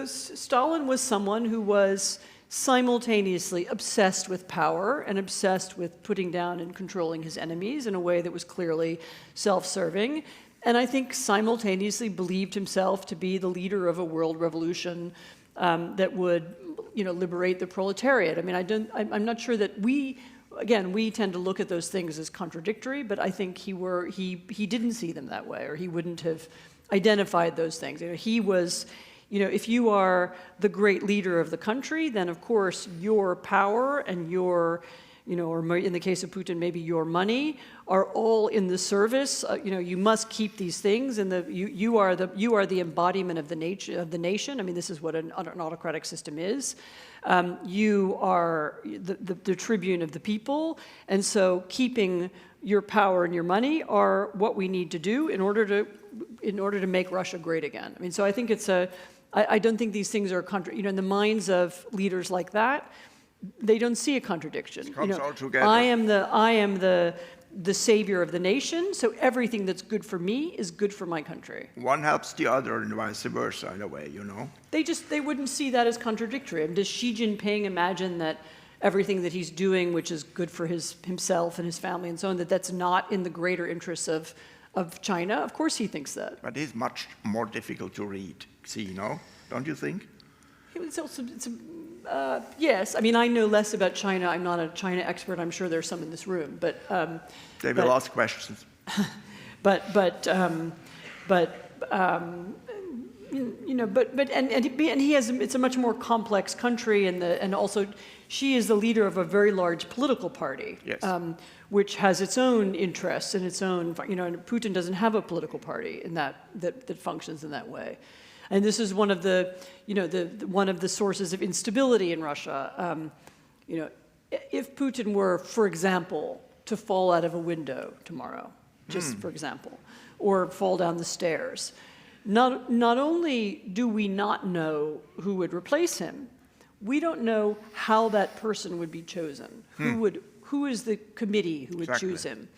Stalin was someone who was simultaneously obsessed with power and obsessed with putting down and controlling his enemies in a way that was clearly self-serving, and I think simultaneously believed himself to be the leader of a world revolution that would, liberate the proletariat. I mean, I'm not sure that we tend to look at those things as contradictory, but I think he didn't see them that way, or he wouldn't have identified those things. He was. If you are the great leader of the country, then of course your power and your, or in the case of Putin, maybe your money are all in the service. You must keep these things, and you are the embodiment of the nation. I mean, this is what an autocratic system is. You are the tribune of the people, and so keeping your power and your money are what we need to do in order to make Russia great again. I mean, so I think I don't think these things are in the minds of leaders like that, they don't see a contradiction. It comes all together. I am the savior of the nation, so everything that's good for me is good for my country. One helps the other and vice versa in a way, They wouldn't see that as contradictory. I mean, does Xi Jinping imagine that everything that he's doing, which is good for himself and his family and so on, that's not in the greater interests of China? Of course he thinks that. But it's much more difficult to read, don't you think? Yes. I mean, I know less about China. I'm not a China expert. I'm sure there's some in this room, but they will ask questions. It's a much more complex country, and also Xi is the leader of a very large political party. Yes. Which has its own interests and its own, and Putin doesn't have a political party in that functions in that way. And this is one of the sources of instability in Russia. If Putin were, for example, to fall out of a window tomorrow, just for example, or fall down the stairs, not only do we not know who would replace him, we don't know how that person would be chosen. Who is the committee who would choose him?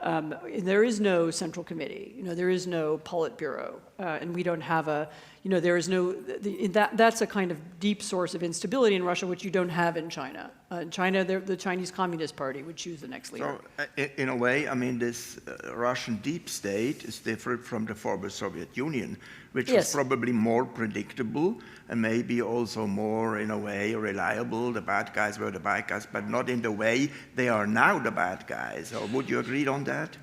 There is no central committee. There is no Politburo, and we don't have a. There is no. That's a kind of deep source of instability in Russia, which you don't have in China. In China, the Chinese Communist Party would choose the next leader. So, in a way, I mean, this Russian deep state is different from the former Soviet Union, which was probably more predictable and maybe also more, in a way, reliable. The bad guys were the bad guys, but not in the way they are now the bad guys. So would you agree on that?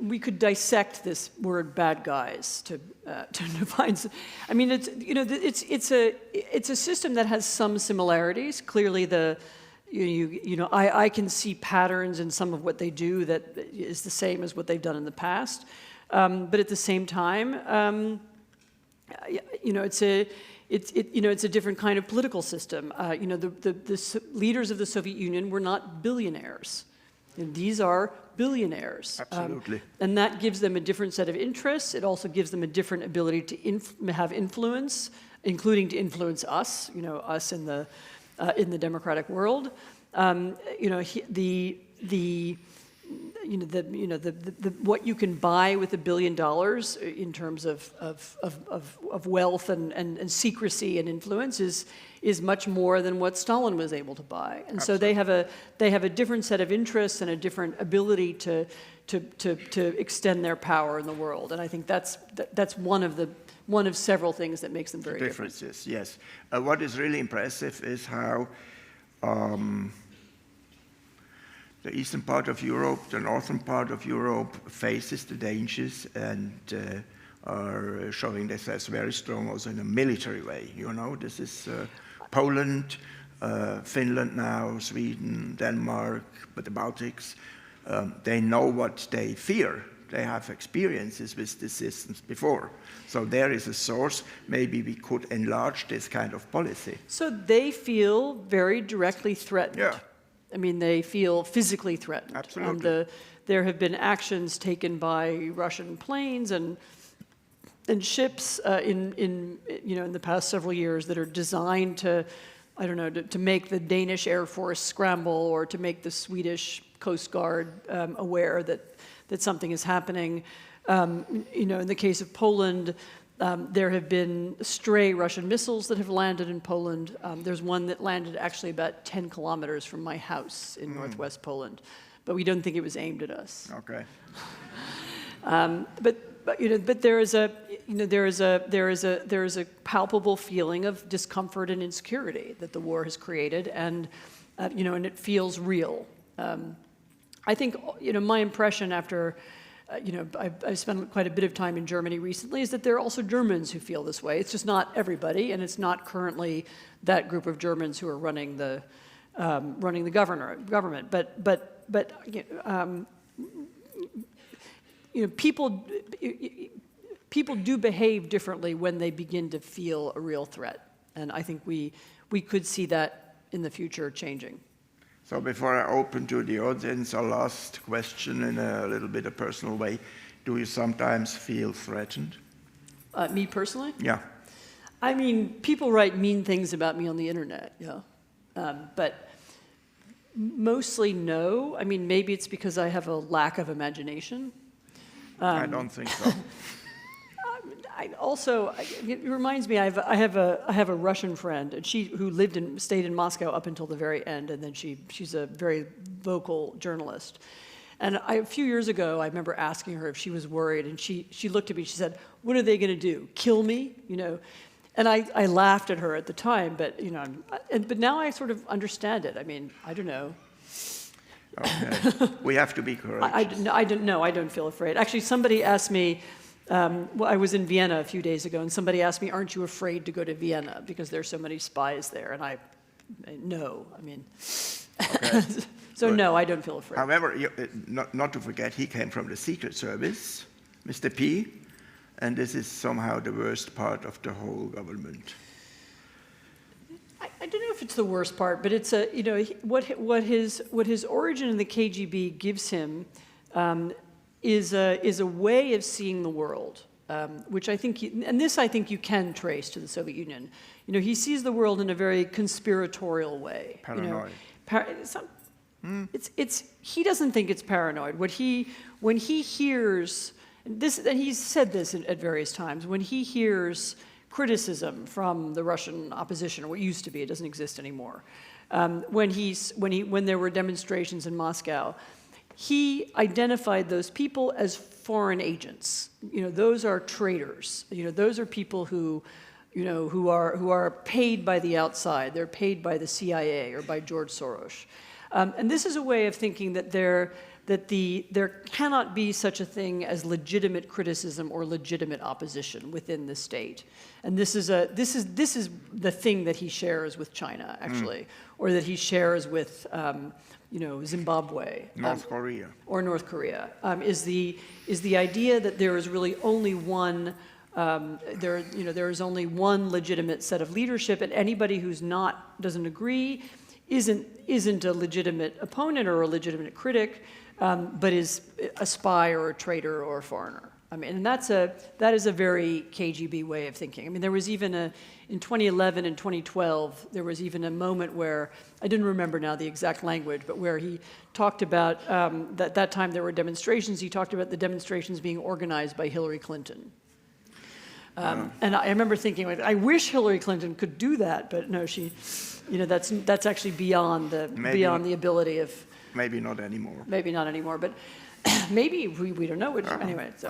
We could dissect this word "bad guys" to define. I mean, it's a system that has some similarities. Clearly, I can see patterns in some of what they do that is the same as what they've done in the past. But at the same time, it's a different kind of political system. The leaders of the Soviet Union were not billionaires. And these are billionaires. Absolutely. And that gives them a different set of interests. It also gives them a different ability to have influence including to influence us, us in the democratic world. What you can buy with $1 billion in terms of wealth and secrecy and influence is much more than what Stalin was able to buy. And so they have a different set of interests and a different ability to extend their power in the world. And I think that's one of several things that makes them very different. Differences, yes. What is really impressive is how the eastern part of Europe, the northern part of Europe faces the dangers and are showing themselves very strong also in a military way. This is Poland, Finland now, Sweden, Denmark, but the Baltics. They know what they fear. They have experiences with these systems before. So there is a source. Maybe we could enlarge this kind of policy. So they feel very directly threatened. Yeah. I mean, they feel physically threatened. Absolutely. There have been actions taken by Russian planes and ships in the past several years that are designed to, to make the Danish Air Force scramble or to make the Swedish Coast Guard aware that something is happening. In the case of Poland, there have been stray Russian missiles that have landed in Poland. There's one that landed actually about 10 kilometers from my house in northwest Poland, but we don't think it was aimed at us. Okay. But there is a palpable feeling of discomfort and insecurity that the war has created, and and it feels real. I think my impression after. I've spent quite a bit of time in Germany recently, is that there are also Germans who feel this way. It's just not everybody, and it's not currently that group of Germans who are running the government. But people do behave differently when they begin to feel a real threat, and I think we could see that in the future changing. So before I open to the audience, a last question in a little bit of personal way. Do you sometimes feel threatened? Me personally? Yeah. I mean, people write mean things about me on the internet, but mostly no. I mean, maybe it's because I have a lack of imagination. I don't think so. It reminds me, I have a Russian friend, and who stayed in Moscow up until the very end, and then she's a very vocal journalist. And a few years ago, I remember asking her if she was worried, and she looked at me. She said, "What are they going to do? Kill me?" And I laughed at her at the time, but but now I sort of understand it. I mean, I don't know. Okay. We have to be courageous. I don't feel afraid. Actually, somebody asked me. I was in Vienna a few days ago, and somebody asked me, "Aren't you afraid to go to Vienna because there's so many spies there?" And no. I mean, okay. So Good. No, I don't feel afraid. However, not to forget, he came from the Secret Service, Mr. P, and this is somehow the worst part of the whole government. I don't know if it's the worst part, but it's what his origin in the KGB gives him. Is a way of seeing the world, which I think, I think you can trace to the Soviet Union. He sees the world in a very conspiratorial way. Paranoid. He doesn't think it's paranoid. When he hears this, and he's said this at various times, when he hears criticism from the Russian opposition, or what used to be, it doesn't exist anymore. When there were demonstrations in Moscow. He identified those people as foreign agents. Those are traitors. Those are people who are paid by the outside. They're paid by the CIA or by George Soros. And this is a way of thinking that there cannot be such a thing as legitimate criticism or legitimate opposition within the state. And this is the thing that he shares with China, actually, or that he shares with. Zimbabwe, North Korea, is the idea that there is really only one there is only one legitimate set of leadership, and anybody who's doesn't agree isn't a legitimate opponent or a legitimate critic, but is a spy or a traitor or a foreigner. I mean, and that is a very KGB way of thinking. I mean, there was even in 2011 and 2012, there was even a moment where, I didn't remember now the exact language, but where he talked about, that time there were demonstrations, he talked about the demonstrations being organized by Hillary Clinton. And I remember thinking, like, I wish Hillary Clinton could do that, but no, she, that's actually beyond the ability of. Maybe not anymore. Maybe not anymore, but maybe we don't know. Anyway, so,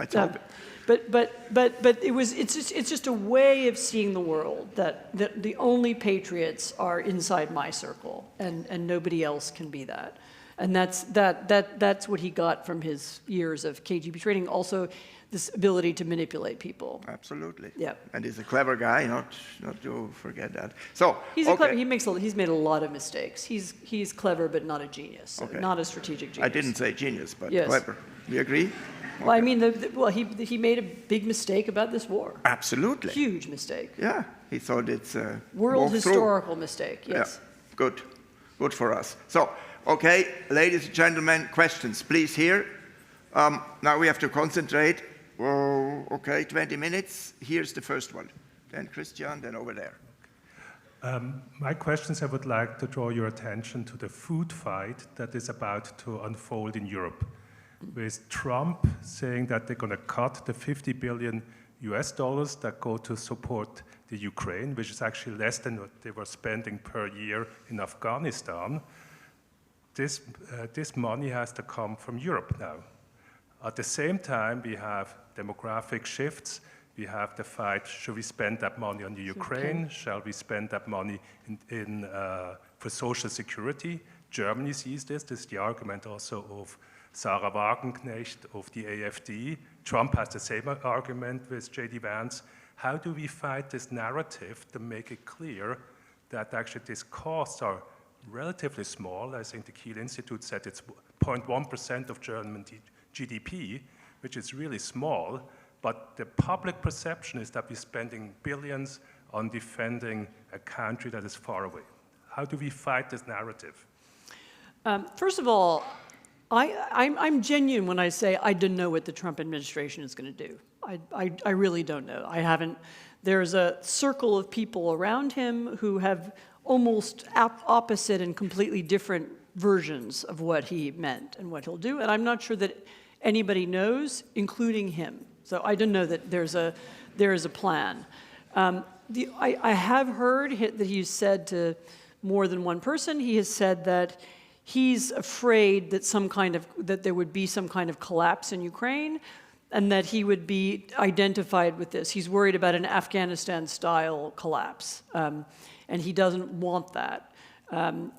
but it's just a way of seeing the world that the only patriots are inside my circle, and nobody else can be that. And that's what he got from his years of KGB training. Also, this ability to manipulate people. Absolutely. Yeah. And he's a clever guy, not to forget that. So he's he's made a lot of mistakes. He's clever, but not a genius. Okay. Not a strategic genius. I didn't say genius, but yes. Clever. You agree? Well, I mean, he made a big mistake about this war. Absolutely. Huge mistake. Yeah, he thought it's a world historical mistake. Yes. Yeah. Good for us. So, okay, ladies and gentlemen, questions, please here. Now we have to concentrate. Oh, okay, 20 minutes. Here's the first one. Then Christian, then over there. My questions, I would like to draw your attention to the food fight that is about to unfold in Europe, with Trump saying that they're going to cut the $50 billion that go to support the Ukraine, which is actually less than what they were spending per year in Afghanistan. This money has to come from Europe now. At the same time, we have demographic shifts. We have the fight, should we spend that money on the Ukraine? Okay. Shall we spend that money for social security? Germany sees this. This is the argument also of Sarah Wagenknecht of the AfD. Trump has the same argument with J.D. Vance. How do we fight this narrative to make it clear that actually these costs are relatively small? I think the Kiel Institute said it's 0.1% of German GDP, which is really small, but the public perception is that we're spending billions on defending a country that is far away. How do we fight this narrative? First of all, I'm genuine when I say I don't know what the Trump administration is going to do. I really don't know. I haven't. There's a circle of people around him who have almost opposite and completely different versions of what he meant and what he'll do, and I'm not sure that anybody knows, including him. So I don't know that there is a plan. I have heard that he's said to more than one person, he has said that he's afraid that that there would be some kind of collapse in Ukraine, and that he would be identified with this. He's worried about an Afghanistan-style collapse, and he doesn't want that. And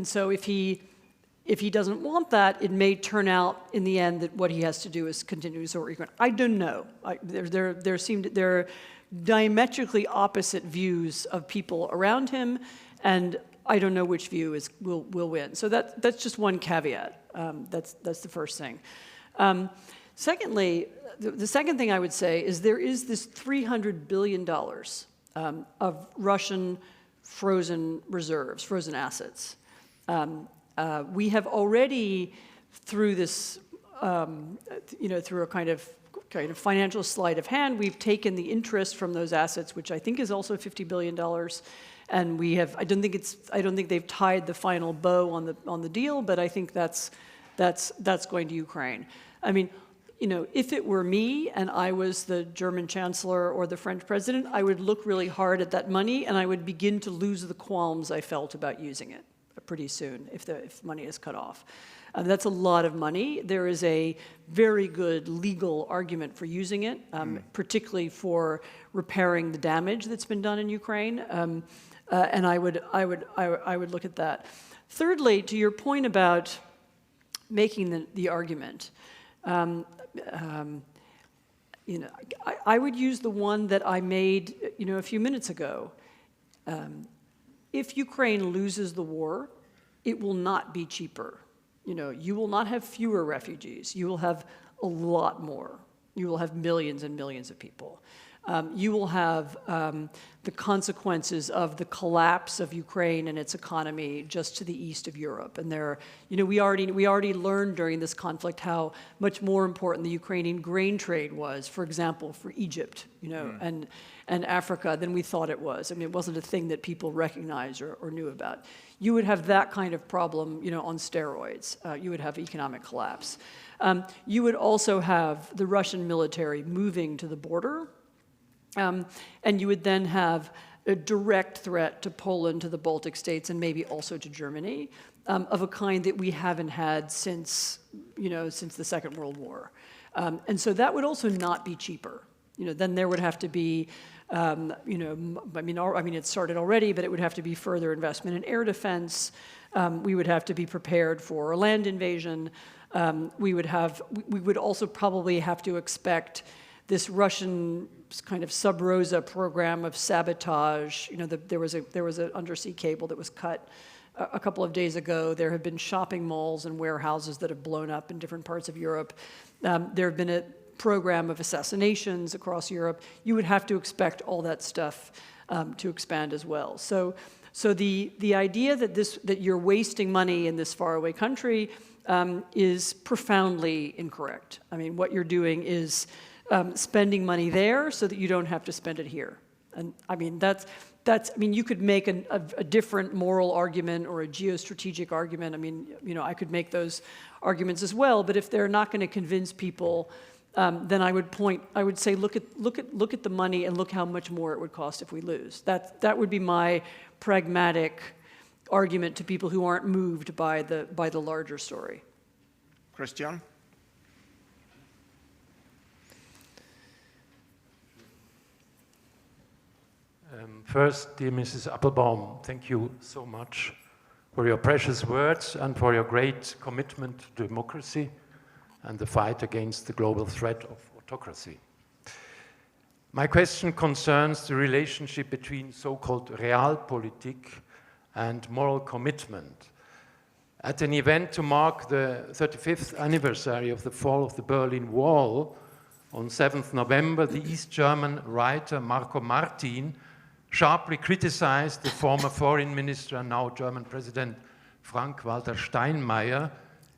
so if he doesn't want that, it may turn out in the end that what he has to do is continue to support Ukraine. I don't know. There are diametrically opposite views of people around him, and I don't know which view will win. So that's just one caveat. That's the first thing. Secondly, the second thing I would say is there is this $300 billion of Russian frozen reserves, frozen assets. We have already, through this, through a kind of financial sleight of hand, we've taken the interest from those assets, which I think is also $50 billion, and we have. I don't think they've tied the final bow on the deal, but I think that's going to Ukraine. I mean, if it were me and I was the German chancellor or the French president, I would look really hard at that money, and I would begin to lose the qualms I felt about using it pretty soon if money is cut off. That's a lot of money. There is a very good legal argument for using it, particularly for repairing the damage that's been done in Ukraine, and I would look at that. Thirdly, to your point about making the argument, I would use the one that I made, a few minutes ago. If Ukraine loses the war, it will not be cheaper. You will not have fewer refugees. You will have a lot more. You will have millions and millions of people. You will have the consequences of the collapse of Ukraine and its economy just to the east of Europe. And there, we already learned during this conflict how much more important the Ukrainian grain trade was, for example, for Egypt, and Africa than we thought it was. I mean, it wasn't a thing that people recognized or knew about. You would have that kind of problem, on steroids. You would have economic collapse. You would also have the Russian military moving to the border. And you would then have a direct threat to Poland, to the Baltic states, and maybe also to Germany, of a kind that we haven't had since the Second World War. And so that would also not be cheaper. Then there would have to be, it started already, but it would have to be further investment in air defense. We would have to be prepared for a land invasion. We would also probably have to expect this Russian kind of sub-rosa program of sabotage. There was an undersea cable that was cut a couple of days ago. There have been shopping malls and warehouses that have blown up in different parts of Europe. There have been a program of assassinations across Europe. You would have to expect all that stuff to expand as well. So the idea that you're wasting money in this faraway country is profoundly incorrect. I mean, what you're doing is spending money there so that you don't have to spend it here. And I mean, you could make a different moral argument or a geostrategic argument. I mean, I could make those arguments as well, but if they're not going to convince people, then I would say, look at the money and look how much more it would cost if we lose. That would be my pragmatic argument to people who aren't moved by the larger story. Christian? First, dear Mrs. Applebaum, thank you so much for your precious words and for your great commitment to democracy and the fight against the global threat of autocracy. My question concerns the relationship between so-called Realpolitik and moral commitment. At an event to mark the 35th anniversary of the fall of the Berlin Wall, on 7th November, the East German writer Marco Martin sharply criticized the former foreign minister and now German President Frank-Walter Steinmeier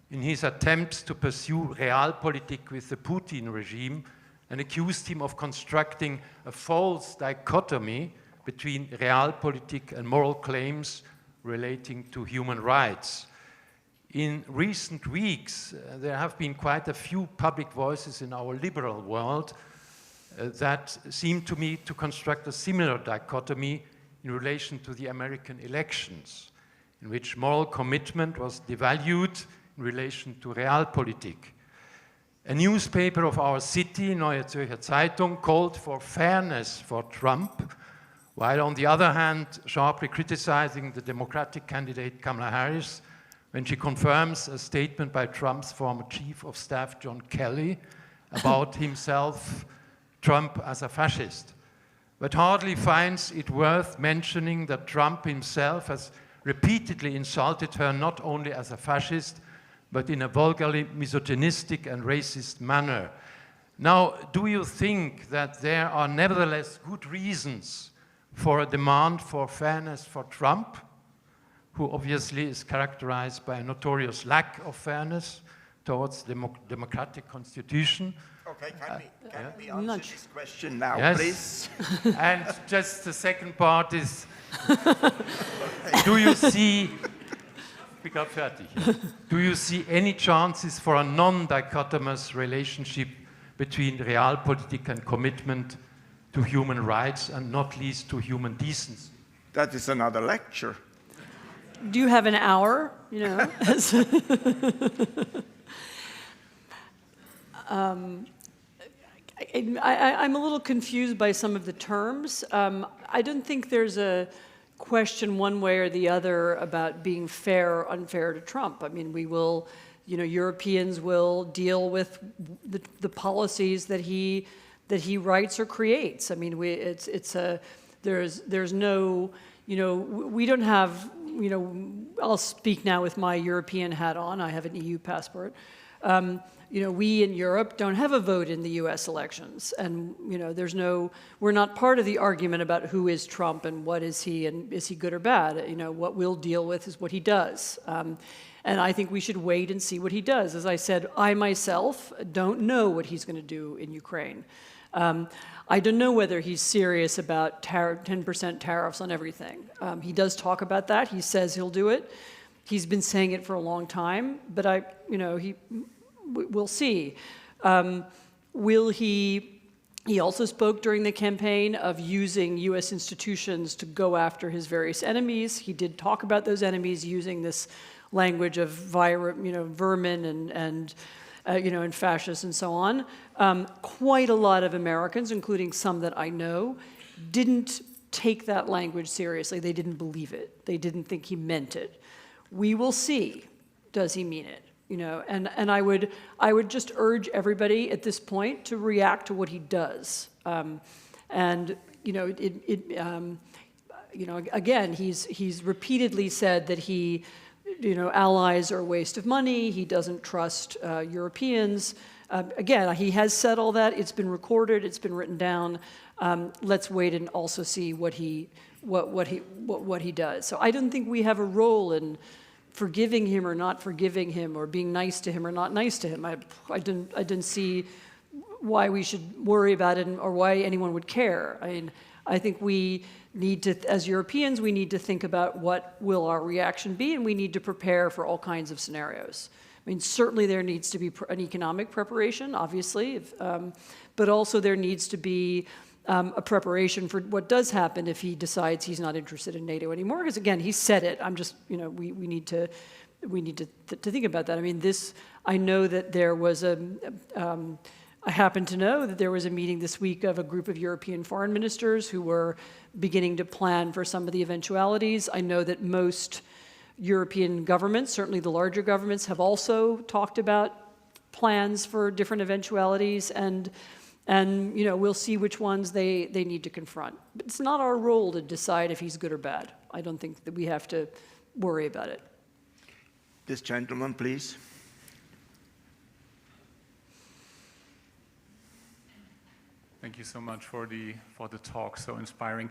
in his attempts to pursue Realpolitik with the Putin regime and accused him of constructing a false dichotomy between Realpolitik and moral claims relating to human rights. In recent weeks, there have been quite a few public voices in our liberal world that seem to me to construct a similar dichotomy in relation to the American elections, in which moral commitment was devalued in relation to Realpolitik. A newspaper of our city, Neue Zürcher Zeitung, called for fairness for Trump, while on the other hand sharply criticizing the Democratic candidate Kamala Harris when she confirms a statement by Trump's former chief of staff John Kelly about himself, Trump as a fascist, but hardly finds it worth mentioning that Trump himself has repeatedly insulted her not only as a fascist, but in a vulgarly misogynistic and racist manner. Now, do you think that there are nevertheless good reasons for a demand for fairness for Trump, who obviously is characterized by a notorious lack of fairness towards the democratic constitution? Okay, can we answer this question now, yes. please? And just the second part is, do you see any chances for a non-dichotomous relationship between realpolitik and commitment to human rights and not least to human decency? That is another lecture. Do you have an hour? I'm a little confused by some of the terms. I don't think there's a question one way or the other about being fair or unfair to Trump. I mean, we will, Europeans will deal with the policies that he writes or creates. I mean, there's no, we don't have, I'll speak now with my European hat on. I have an EU passport. we in Europe don't have a vote in the US elections. And, we're not part of the argument about who is Trump and what is he and is he good or bad. What we'll deal with is what he does. And I think we should wait and see what he does. As I said, I myself don't know what he's going to do in Ukraine. I don't know whether he's serious about 10% tariffs on everything. He does talk about that. He says he'll do it. He's been saying it for a long time, but we'll see. He also spoke during the campaign of using U.S. institutions to go after his various enemies. He did talk about those enemies using this language of vermin and fascists and so on. Quite a lot of Americans, including some that I know, didn't take that language seriously. They didn't believe it. They didn't think he meant it. We will see. Does he mean it? And I would just urge everybody at this point to react to what he does. Again, he's repeatedly said that allies are a waste of money. He doesn't trust Europeans. Again, he has said all that. It's been recorded. It's been written down. Let's wait and also see what he does. So I don't think we have a role in forgiving him or not forgiving him, or being nice to him or not nice to him. I didn't see why we should worry about it or why anyone would care. I think we need to, as Europeans, we need to think about what will our reaction be, and we need to prepare for all kinds of scenarios. Certainly there needs to be an economic preparation, obviously, but also there needs to be a preparation for what does happen if he decides he's not interested in NATO anymore. Because again, he said it. I'm just, we need to think about that. I know that there was I happen to know that there was a meeting this week of a group of European foreign ministers who were beginning to plan for some of the eventualities. I know that most European governments, certainly the larger governments, have also talked about plans for different eventualities, and we'll see which ones they need to confront. But it's not our role to decide if he's good or bad. I don't think that we have to worry about it. This gentleman, please. Thank you so much for the talk, so inspiring.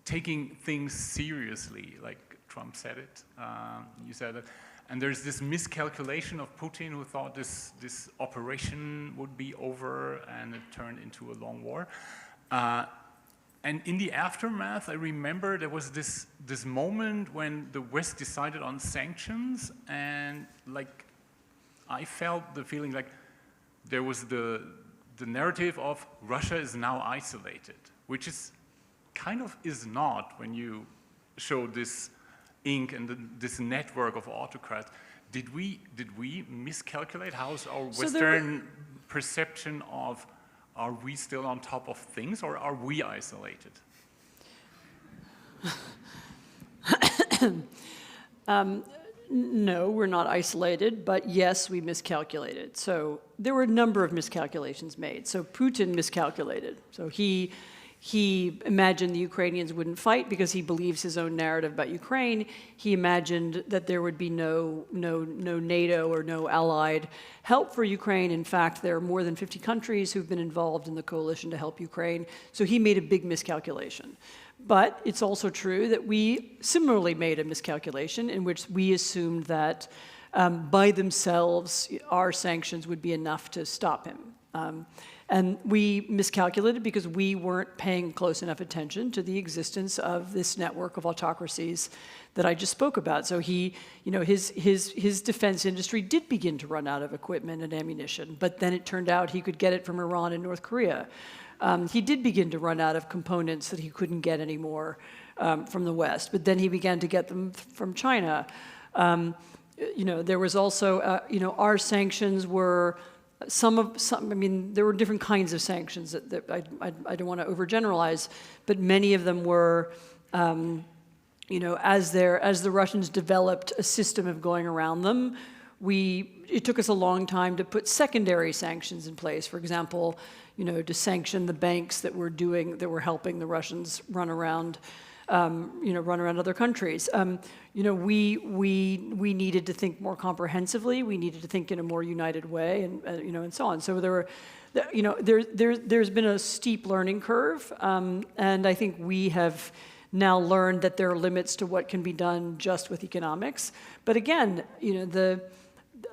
Taking things seriously, like Trump said it, you said it, and there's this miscalculation of Putin, who thought this operation would be over, and it turned into a long war. And in the aftermath, I remember there was this moment when the West decided on sanctions, and I felt the feeling like there was the narrative of Russia is now isolated, which is kind of is not when you show this Inc. and this network of autocrats. Did we miscalculate? How's our Western perception of, are we still on top of things, or are we isolated? No, we're not isolated, but yes, we miscalculated. So there were a number of miscalculations made. So Putin miscalculated. So he imagined the Ukrainians wouldn't fight because he believes his own narrative about Ukraine. He imagined that there would be no NATO or no allied help for Ukraine. In fact, there are more than 50 countries who've been involved in the coalition to help Ukraine. So he made a big miscalculation. But it's also true that we similarly made a miscalculation in which we assumed that by themselves our sanctions would be enough to stop him. And we miscalculated because we weren't paying close enough attention to the existence of this network of autocracies that I just spoke about. So his defense industry did begin to run out of equipment and ammunition, but then it turned out he could get it from Iran and North Korea. He did begin to run out of components that he couldn't get anymore from the West, but then he began to get them from China. There was also, our sanctions were there were different kinds of sanctions that I don't want to overgeneralize, but many of them were, as the Russians developed a system of going around them, it took us a long time to put secondary sanctions in place. For example, to sanction the banks that were helping the Russians run around run around other countries. We needed to think more comprehensively. We needed to think in a more united way, and so on. So there's been a steep learning curve, and I think we have now learned that there are limits to what can be done just with economics. But again,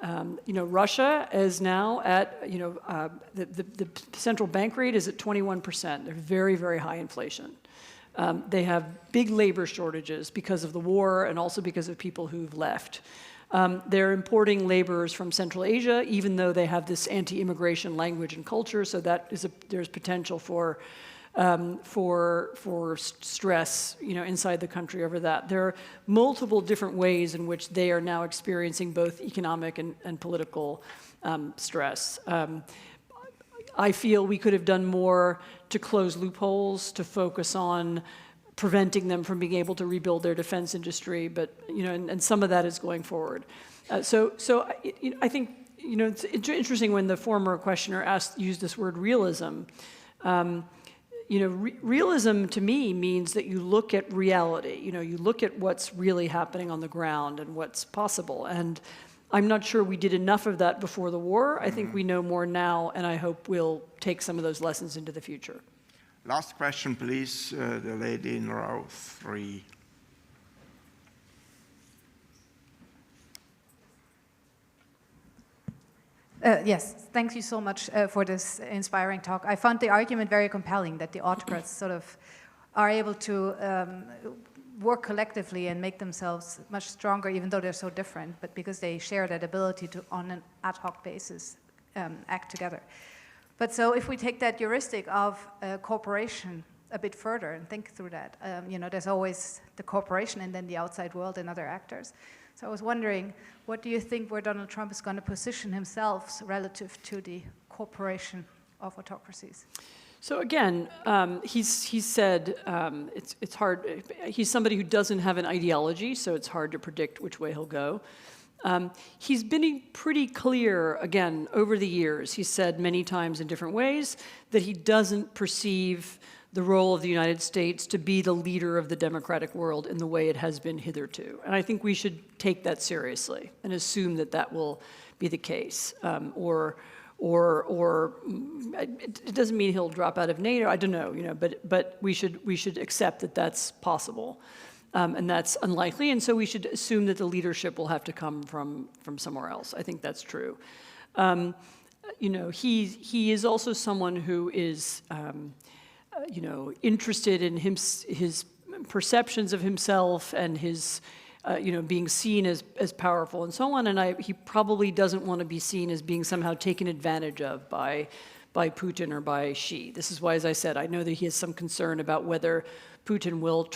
Russia is now at, the central bank rate is at 21%. They're very, very high inflation. They have big labor shortages because of the war and also because of people who've left. They're importing laborers from Central Asia, even though they have this anti-immigration language and culture, so that is there's potential for stress, inside the country over that. There are multiple different ways in which they are now experiencing both economic and political stress. I feel we could have done more to close loopholes, to focus on preventing them from being able to rebuild their defense industry, but and some of that is going forward. So I think it's interesting when the former questioner used this word realism. Realism to me means that you look at reality. You look at what's really happening on the ground and what's possible. And I'm not sure we did enough of that before the war. I think we know more now, and I hope we'll take some of those lessons into the future. Last question, please, the lady in row 3. Yes, thank you so much for this inspiring talk. I found the argument very compelling that the autocrats sort of are able to work collectively and make themselves much stronger, even though they're so different, but because they share that ability to, on an ad hoc basis, act together. But so if we take that heuristic of cooperation a bit further and think through that, there's always the corporation and then the outside world and other actors. So I was wondering, what do you think where Donald Trump is going to position himself relative to the corporation of autocracies? So again, he's said it's hard. He's somebody who doesn't have an ideology, so it's hard to predict which way he'll go. He's been pretty clear, again, over the years. He's said many times in different ways that he doesn't perceive the role of the United States to be the leader of the democratic world in the way it has been hitherto. And I think we should take that seriously and assume that that will be the case. Or it doesn't mean he'll drop out of NATO. I don't know, but we should accept that that's possible, and that's unlikely. And so we should assume that the leadership will have to come from somewhere else. I think that's true. He is also someone who is interested in his perceptions of himself and his being seen as powerful and so on, and he probably doesn't want to be seen as being somehow taken advantage of by Putin or by Xi. This is why, as I said, I know that he has some concern about whether Putin will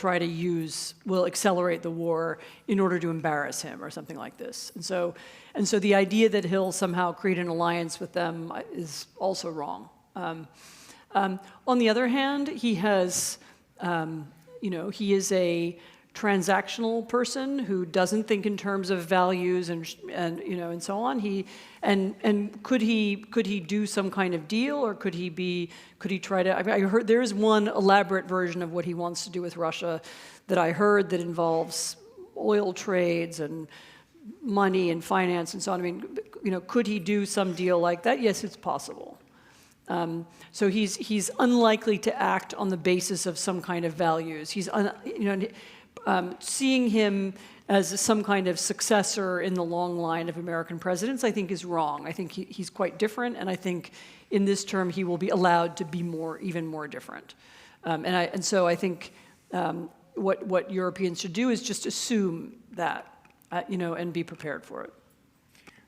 will accelerate the war in order to embarrass him or something like this. And so the idea that he'll somehow create an alliance with them is also wrong. On the other hand, he has, he is a transactional person who doesn't think in terms of values and so on. Could he do some kind of deal, or could he try to? I heard there is one elaborate version of what he wants to do with Russia that I heard that involves oil trades and money and finance and so on. I mean, could he do some deal like that? Yes, it's possible. So he's unlikely to act on the basis of some kind of values. Seeing him as some kind of successor in the long line of American presidents, I think is wrong. I think he's quite different, and I think in this term he will be allowed to be even more different. So I think what Europeans should do is just assume that, and be prepared for it.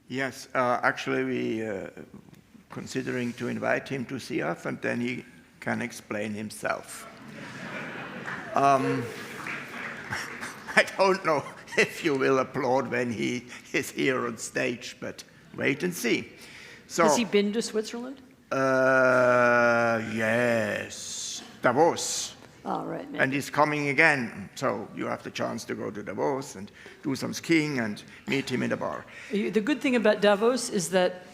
Yes, actually we considering to invite him to SIAF, and then he can explain himself. I don't know if you will applaud when he is here on stage, but wait and see. So, has he been to Switzerland? Yes, Davos. Oh, right. Maybe. And he's coming again, so you have the chance to go to Davos and do some skiing and meet him in a bar. The good thing about Davos is that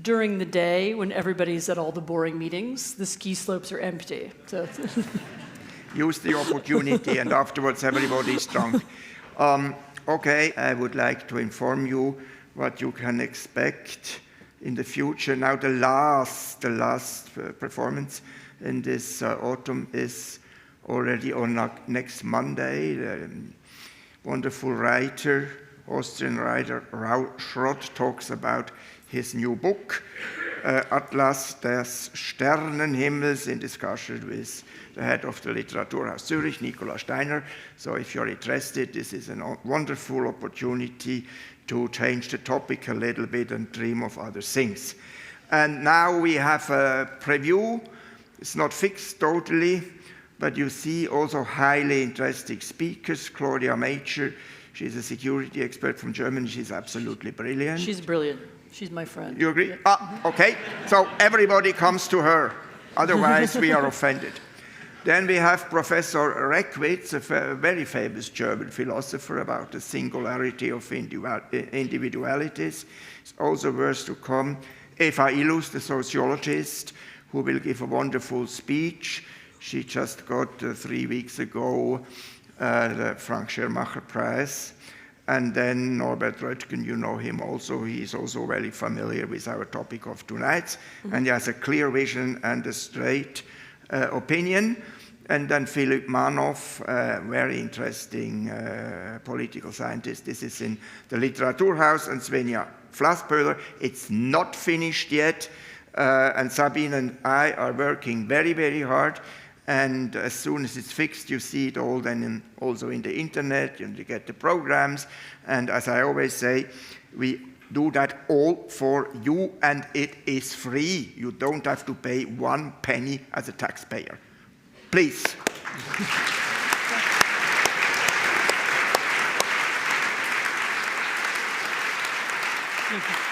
during the day, when everybody's at all the boring meetings, the ski slopes are empty. So use the opportunity, and afterwards everybody is drunk. Okay, I would like to inform you what you can expect in the future. Now, the last performance in this autumn is already on next Monday. The wonderful writer, Austrian writer Raul Schrott, talks about his new book, Atlas des Sternenhimmels, in discussion with the head of the Literaturhaus Zürich, Nicola Steiner. So if you're interested, this is a wonderful opportunity to change the topic a little bit and dream of other things. And now we have a preview. It's not fixed totally, but you see also highly interesting speakers. Claudia Major, she's a security expert from Germany. She's absolutely brilliant. She's brilliant. She's my friend. You agree? Yeah. Okay. So everybody comes to her. Otherwise, we are offended. Then we have Professor Reckwitz, a very famous German philosopher, about the singularity of individualities. It's also worth to come. Eva Illus, the sociologist, who will give a wonderful speech. She just got 3 weeks ago the Frank Schirmacher Prize. And then Norbert Röttgen, you know him also. He is also very familiar with our topic of tonight. And he has a clear vision and a straight opinion. And then Philip Manoff, very interesting political scientist. This is in the Literaturhaus, and Svenja Flassböhler. It's not finished yet. And Sabine and I are working very, very hard. And as soon as it's fixed, you see it all then also in the internet, and you get the programs. And as I always say, we do that all for you, and it is free. You don't have to pay 1 penny as a taxpayer. Please. Thank you.